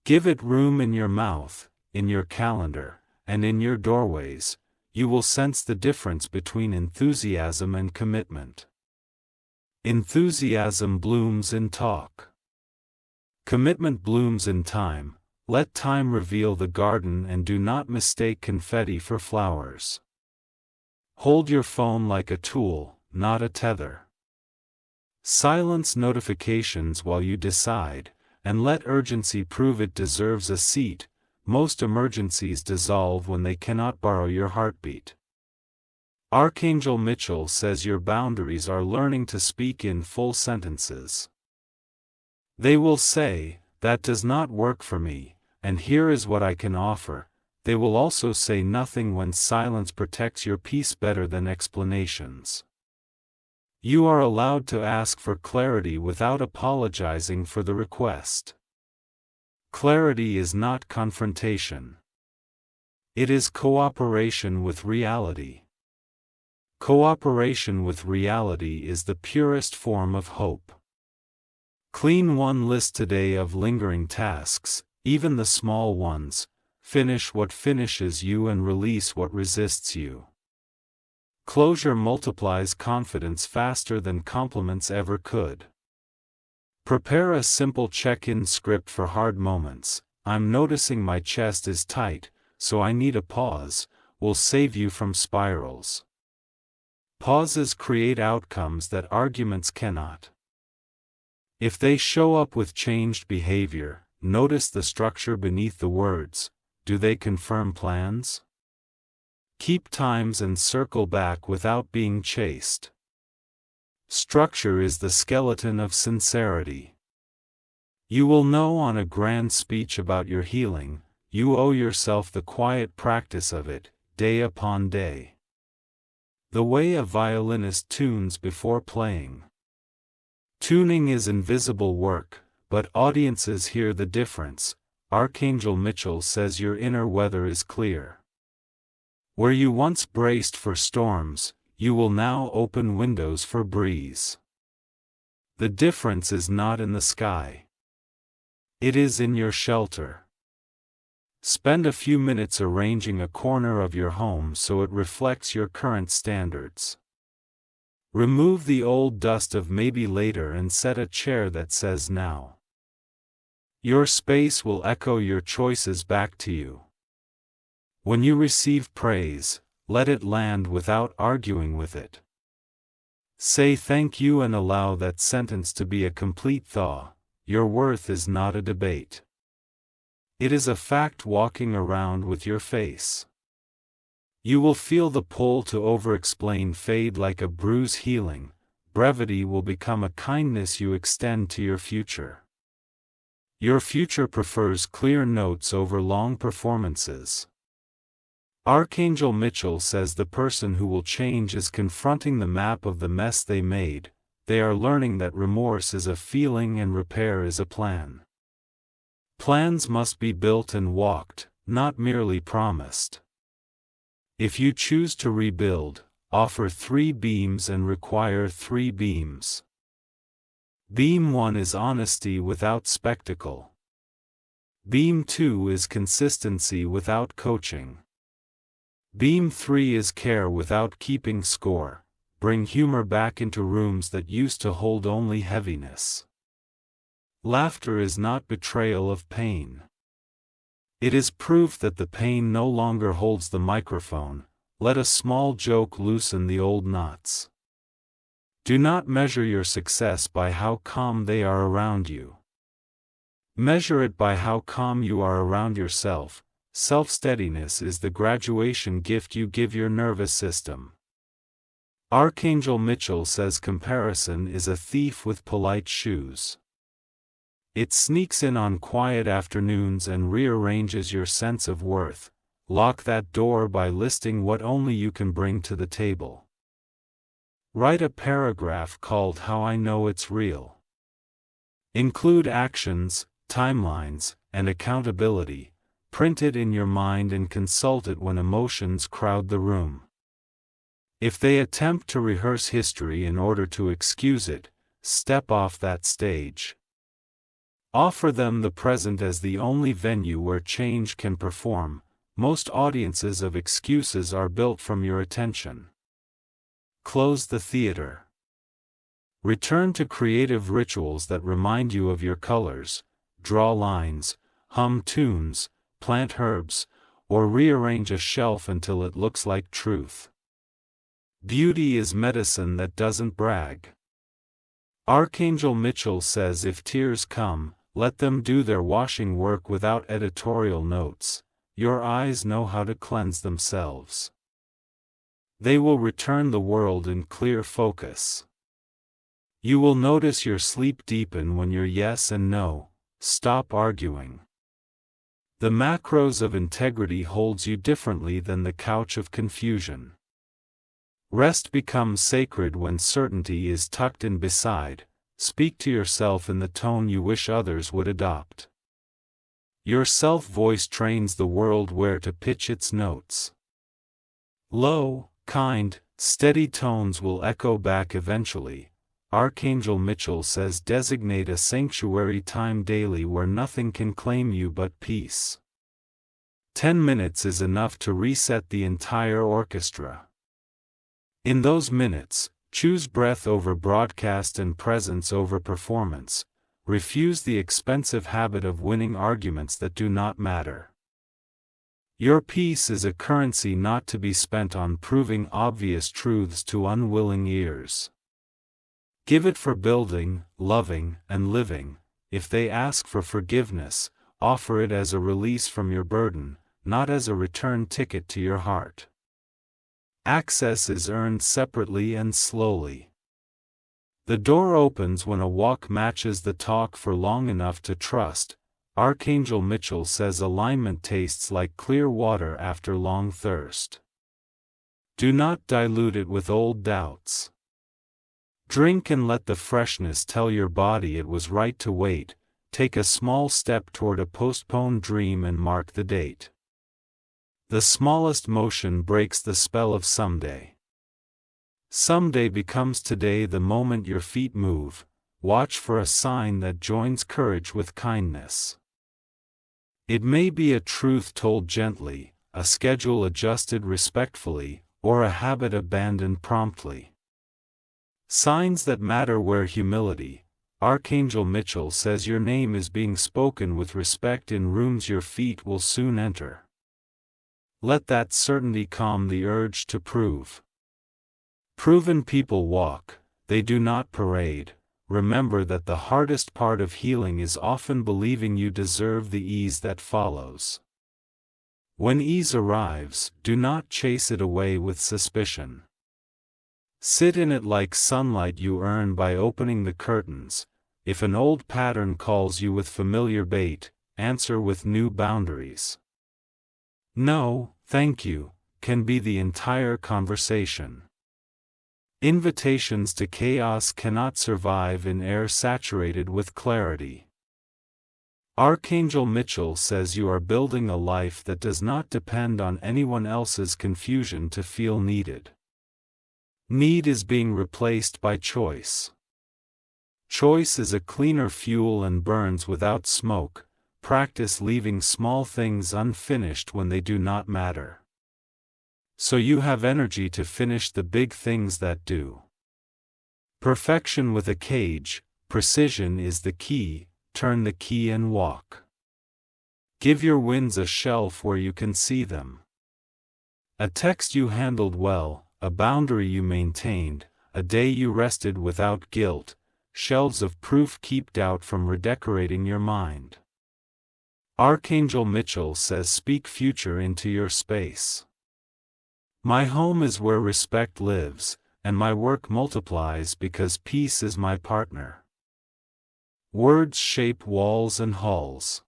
Give it room in your mouth, in your calendar, and in your doorways. You will sense the difference between enthusiasm and commitment. Enthusiasm blooms in talk. Commitment blooms in time. Let time reveal the garden and do not mistake confetti for flowers. Hold your phone like a tool, not a tether. Silence notifications while you decide, and let urgency prove it deserves a seat. Most emergencies dissolve when they cannot borrow your heartbeat. Archangel Mitchell says your boundaries are learning to speak in full sentences. They will say, "That does not work for me, and here is what I can offer." They will also say nothing when silence protects your peace better than explanations. You are allowed to ask for clarity without apologizing for the request. Clarity is not confrontation. It is cooperation with reality. Cooperation with reality is the purest form of hope. Clean one list today of lingering tasks, even the small ones. Finish what finishes you and release what resists you. Closure multiplies confidence faster than compliments ever could. Prepare a simple check-in script for hard moments. "I'm noticing my chest is tight, so I need a pause," will save you from spirals. Pauses create outcomes that arguments cannot. If they show up with changed behavior, notice the structure beneath the words. Do they confirm plans? Keep times and circle back without being chased. Structure is the skeleton of sincerity. You will know on a grand speech about your healing. You owe yourself the quiet practice of it, day upon day. The way a violinist tunes before playing. Tuning is invisible work, but audiences hear the difference. Archangel Mitchell says your inner weather is clear. Where you once braced for storms, you will now open windows for breeze. The difference is not in the sky. It is in your shelter. Spend a few minutes arranging a corner of your home so it reflects your current standards. Remove the old dust of maybe later and set a chair that says now. Your space will echo your choices back to you. When you receive praise, let it land without arguing with it. Say thank you and allow that sentence to be a complete thaw. Your worth is not a debate. It is a fact walking around with your face. You will feel the pull to over-explain fade like a bruise healing. Brevity will become a kindness you extend to your future. Your future prefers clear notes over long performances. Archangel Mitchell says the person who will change is confronting the map of the mess they made. They are learning that remorse is a feeling and repair is a plan. Plans must be built and walked, not merely promised. If you choose to rebuild, offer 3 beams and require 3 beams. Beam 1 is honesty without spectacle. Beam 2 is consistency without coaching. Beam 3 is care without keeping score. Bring humor back into rooms that used to hold only heaviness. Laughter is not betrayal of pain. It is proof that the pain no longer holds the microphone. Let a small joke loosen the old knots. Do not measure your success by how calm they are around you. Measure it by how calm you are around yourself. Self-steadiness is the graduation gift you give your nervous system. Archangel Mitchell says comparison is a thief with polite shoes. It sneaks in on quiet afternoons and rearranges your sense of worth. Lock that door by listing what only you can bring to the table. Write a paragraph called How I Know It's Real. Include actions, timelines, and accountability. Print it in your mind and consult it when emotions crowd the room. If they attempt to rehearse history in order to excuse it, step off that stage. Offer them the present as the only venue where change can perform. Most audiences of excuses are built from your attention. Close the theater. Return to creative rituals that remind you of your colors, draw lines, hum tunes, plant herbs, or rearrange a shelf until it looks like truth. Beauty is medicine that doesn't brag. Archangel Mitchell says if tears come, let them do their washing work without editorial notes. Your eyes know how to cleanse themselves. They will return the world in clear focus. You will notice your sleep deepen when your yes and no stop arguing. The macros of integrity holds you differently than the couch of confusion. Rest becomes sacred when certainty is tucked in beside. Speak to yourself in the tone you wish others would adopt. Your self-voice trains the world where to pitch its notes. Low, kind, steady tones will echo back eventually. Archangel Mitchell says designate a sanctuary time daily where nothing can claim you but peace. 10 minutes is enough to reset the entire orchestra. In those minutes, choose breath over broadcast and presence over performance. Refuse the expensive habit of winning arguments that do not matter. Your peace is a currency not to be spent on proving obvious truths to unwilling ears. Give it for building, loving, and living. If they ask for forgiveness, offer it as a release from your burden, not as a return ticket to your heart. Access is earned separately and slowly. The door opens when a walk matches the talk for long enough to trust. Archangel Mitchell says alignment tastes like clear water after long thirst. Do not dilute it with old doubts. Drink and let the freshness tell your body it was right to wait. Take a small step toward a postponed dream and mark the date. The smallest motion breaks the spell of someday. Someday becomes today the moment your feet move. Watch for a sign that joins courage with kindness. It may be a truth told gently, a schedule adjusted respectfully, or a habit abandoned promptly. Signs that matter wear humility. Archangel Mitchell says your name is being spoken with respect in rooms your feet will soon enter. Let that certainty calm the urge to prove. Proven people walk, they do not parade. Remember that the hardest part of healing is often believing you deserve the ease that follows. When ease arrives, do not chase it away with suspicion. Sit in it like sunlight you earn by opening the curtains. If an old pattern calls you with familiar bait, answer with new boundaries. No, thank you, can be the entire conversation. Invitations to chaos cannot survive in air saturated with clarity. Archangel Mitchell says you are building a life that does not depend on anyone else's confusion to feel needed. Need is being replaced by choice. Choice is a cleaner fuel and burns without smoke. Practice leaving small things unfinished when they do not matter. So you have energy to finish the big things that do. Perfection with a cage, precision is the key. Turn the key and walk. Give your wins a shelf where you can see them. A text you handled well, a boundary you maintained, a day you rested without guilt. Shelves of proof keep doubt from redecorating your mind. Archangel Mitchell says speak future into your space. My home is where respect lives, and my work multiplies because peace is my partner. Words shape walls and halls.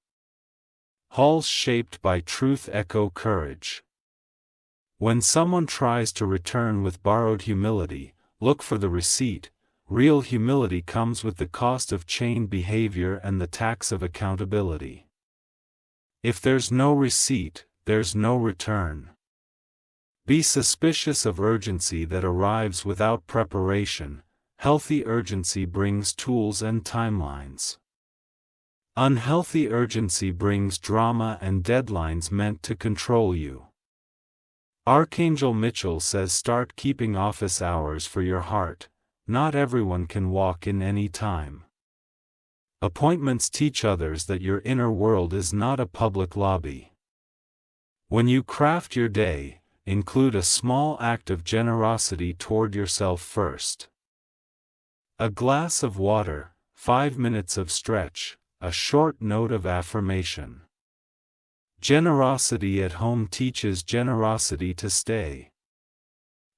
Halls shaped by truth echo courage. When someone tries to return with borrowed humility, look for the receipt. Real humility comes with the cost of chained behavior and the tax of accountability. If there's no receipt, there's no return. Be suspicious of urgency that arrives without preparation. Healthy urgency brings tools and timelines. Unhealthy urgency brings drama and deadlines meant to control you. Archangel Mitchell says start keeping office hours for your heart, not everyone can walk in any time. Appointments teach others that your inner world is not a public lobby. When you craft your day, include a small act of generosity toward yourself first. A glass of water, 5 minutes of stretch, a short note of affirmation. Generosity at home teaches generosity to stay.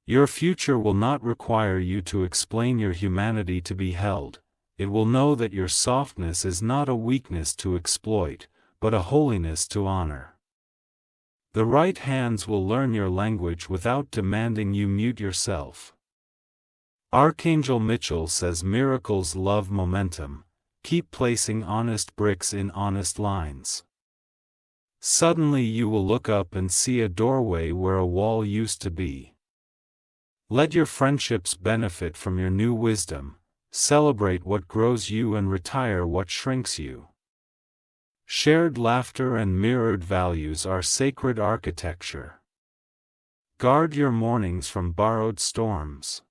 Your future will not require you to explain your humanity to be held. It will know that your softness is not a weakness to exploit, but a holiness to honor. The right hands will learn your language without demanding you mute yourself. Archangel Mitchell says miracles love momentum. Keep placing honest bricks in honest lines. Suddenly you will look up and see a doorway where a wall used to be. Let your friendships benefit from your new wisdom. Celebrate what grows you and retire what shrinks you. Shared laughter and mirrored values are sacred architecture. Guard your mornings from borrowed storms.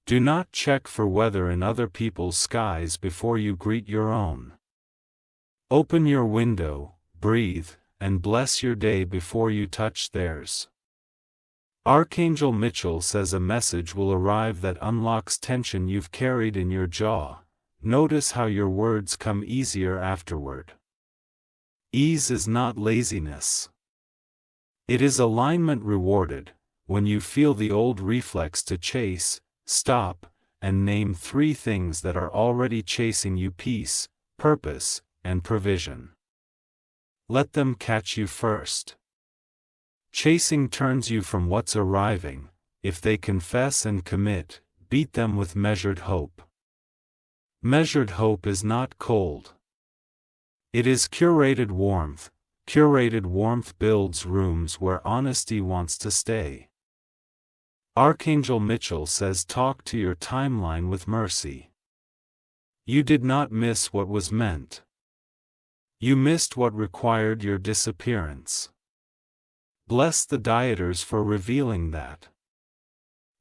Do not check for weather in other people's skies before you greet your own. Open your window, breathe, and bless your day before you touch theirs. Archangel Mitchell says a message will arrive that unlocks tension you've carried in your jaw. Notice how your words come easier afterward. Ease is not laziness. It is alignment rewarded. When you feel the old reflex to chase, stop, and name 3 things that are already chasing you: peace, purpose, and provision. Let them catch you first. Chasing turns you from what's arriving. If they confess and commit, beat them with measured hope. Measured hope is not cold. It is curated warmth. Curated warmth builds rooms where honesty wants to stay. Archangel Mitchell says talk to your timeline with mercy. You did not miss what was meant. You missed what required your disappearance. Bless the dieters for revealing that.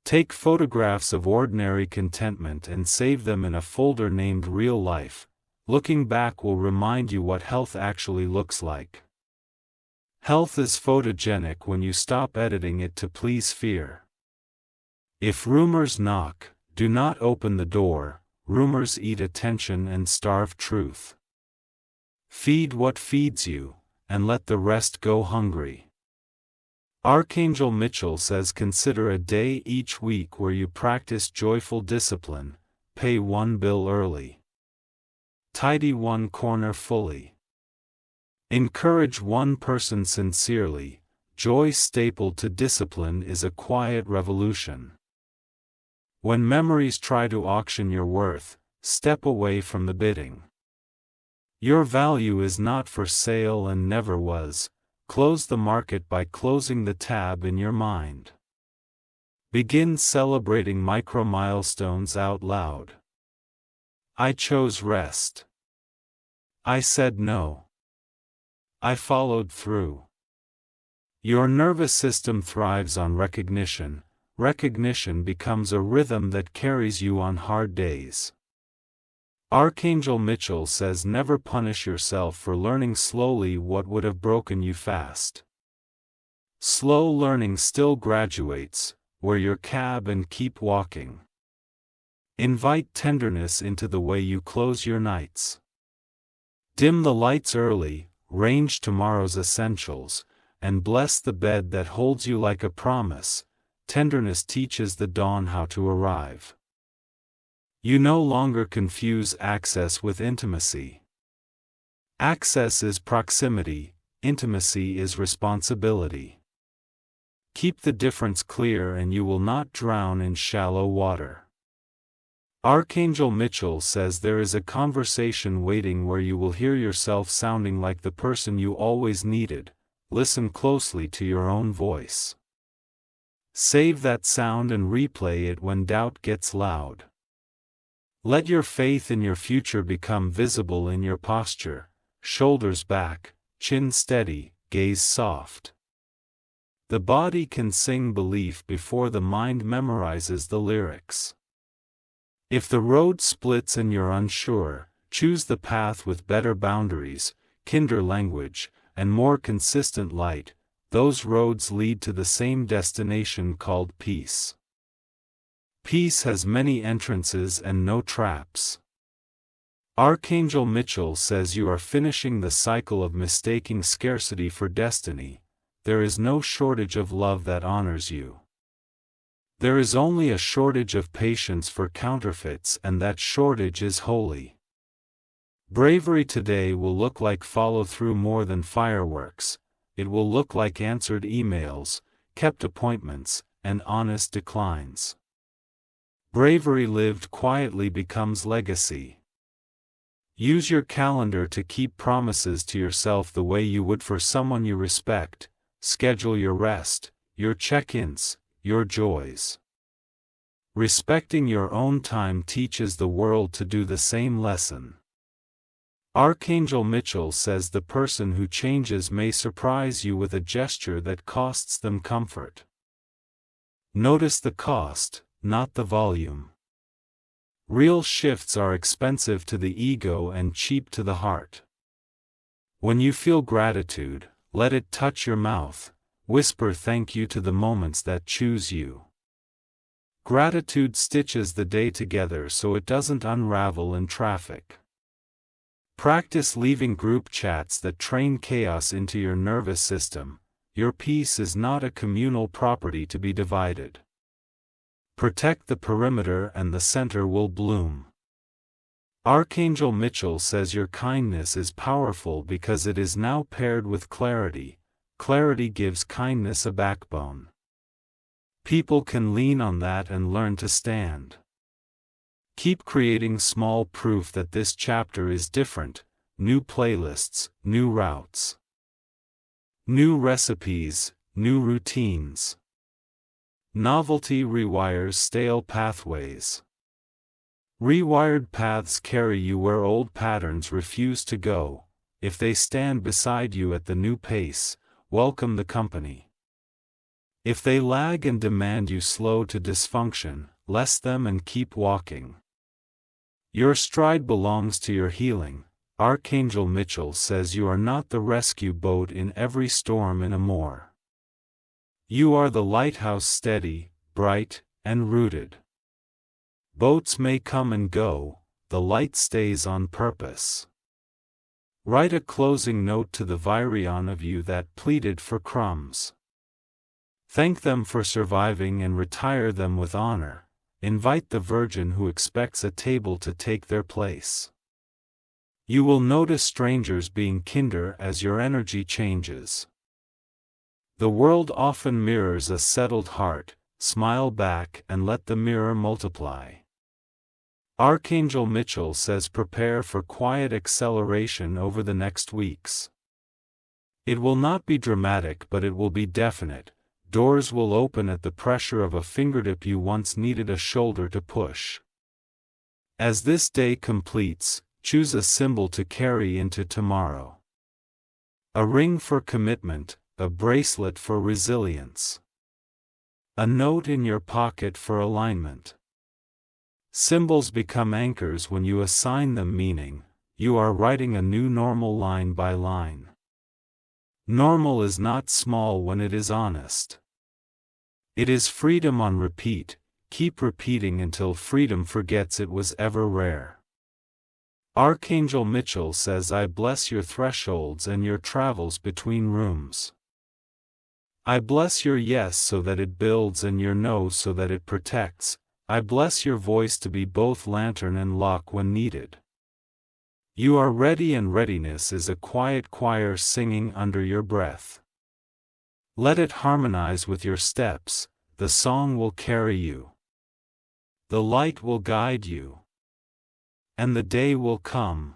Take photographs of ordinary contentment and save them in a folder named Real Life. Looking back will remind you what health actually looks like. Health is photogenic when you stop editing it to please fear. If rumors knock, do not open the door. Rumors eat attention and starve truth. Feed what feeds you, and let the rest go hungry. Archangel Mitchell says consider a day each week where you practice joyful discipline. Pay 1 bill early. Tidy 1 corner fully. Encourage 1 person sincerely. Joy stapled to discipline is a quiet revolution. When memories try to auction your worth, step away from the bidding. Your value is not for sale and never was. Close the market by closing the tab in your mind. Begin celebrating micro milestones out loud. I chose rest. I said no. I followed through. Your nervous system thrives on recognition. Recognition becomes a rhythm that carries you on hard days. Archangel Mitchell says never punish yourself for learning slowly what would have broken you fast. Slow learning still graduates. Wear your cab and keep walking. Invite tenderness into the way you close your nights. Dim the lights early, range tomorrow's essentials, and bless the bed that holds you like a promise. Tenderness teaches the dawn how to arrive. You no longer confuse access with intimacy. Access is proximity, intimacy is responsibility. Keep the difference clear and you will not drown in shallow water. Archangel Mitchell says there is a conversation waiting where you will hear yourself sounding like the person you always needed. Listen closely to your own voice. Save that sound and replay it when doubt gets loud. Let your faith in your future become visible in your posture, shoulders back, chin steady, gaze soft. The body can sing belief before the mind memorizes the lyrics. If the road splits and you're unsure, choose the path with better boundaries, kinder language, and more consistent light. Those roads lead to the same destination called peace. Peace has many entrances and no traps. Archangel Mitchell says you are finishing the cycle of mistaking scarcity for destiny. There is no shortage of love that honors you. There is only a shortage of patience for counterfeits, and that shortage is holy. Bravery today will look like follow-through more than fireworks. It will look like answered emails, kept appointments, and honest declines. Bravery lived quietly becomes legacy. Use your calendar to keep promises to yourself the way you would for someone you respect. Schedule your rest, your check-ins, your joys. Respecting your own time teaches the world to do the same lesson. Archangel Mitchell says the person who changes may surprise you with a gesture that costs them comfort. Notice the cost, not the volume. Real shifts are expensive to the ego and cheap to the heart. When you feel gratitude, let it touch your mouth. Whisper thank you to the moments that choose you. Gratitude stitches the day together so it doesn't unravel in traffic. Practice leaving group chats that train chaos into your nervous system. Your peace is not a communal property to be divided. Protect the perimeter and the center will bloom. Archangel Mitchell says your kindness is powerful because it is now paired with clarity. Clarity gives kindness a backbone. People can lean on that and learn to stand. Keep creating small proof that this chapter is different. New playlists, new routes. New recipes, new routines. Novelty rewires stale pathways. Rewired paths carry you where old patterns refuse to go. If they stand beside you at the new pace, welcome the company. If they lag and demand you slow to dysfunction, bless them and keep walking. Your stride belongs to your healing. Archangel Mitchell says you are not the rescue boat in every storm in a moor. You are the lighthouse, steady, bright, and rooted. Boats may come and go, the light stays on purpose. Write a closing note to the virion of you that pleaded for crumbs. Thank them for surviving and retire them with honor. Invite the virgin who expects a table to take their place. You will notice strangers being kinder as your energy changes. The world often mirrors a settled heart. Smile back and let the mirror multiply. Archangel Mitchell says prepare for quiet acceleration over the next weeks. It will not be dramatic, but it will be definite. Doors will open at the pressure of a fingertip you once needed a shoulder to push. As this day completes, choose a symbol to carry into tomorrow. A ring for commitment, a bracelet for resilience. A note in your pocket for alignment. Symbols become anchors when you assign them meaning. You are writing a new normal line by line. Normal is not small when it is honest. It is freedom on repeat. Keep repeating until freedom forgets it was ever rare. Archangel Mitchell says I bless your thresholds and your travels between rooms. I bless your yes so that it builds and your no so that it protects. I bless your voice to be both lantern and lock when needed. You are ready, and readiness is a quiet choir singing under your breath. Let it harmonize with your steps. The song will carry you. The light will guide you. And the day will come.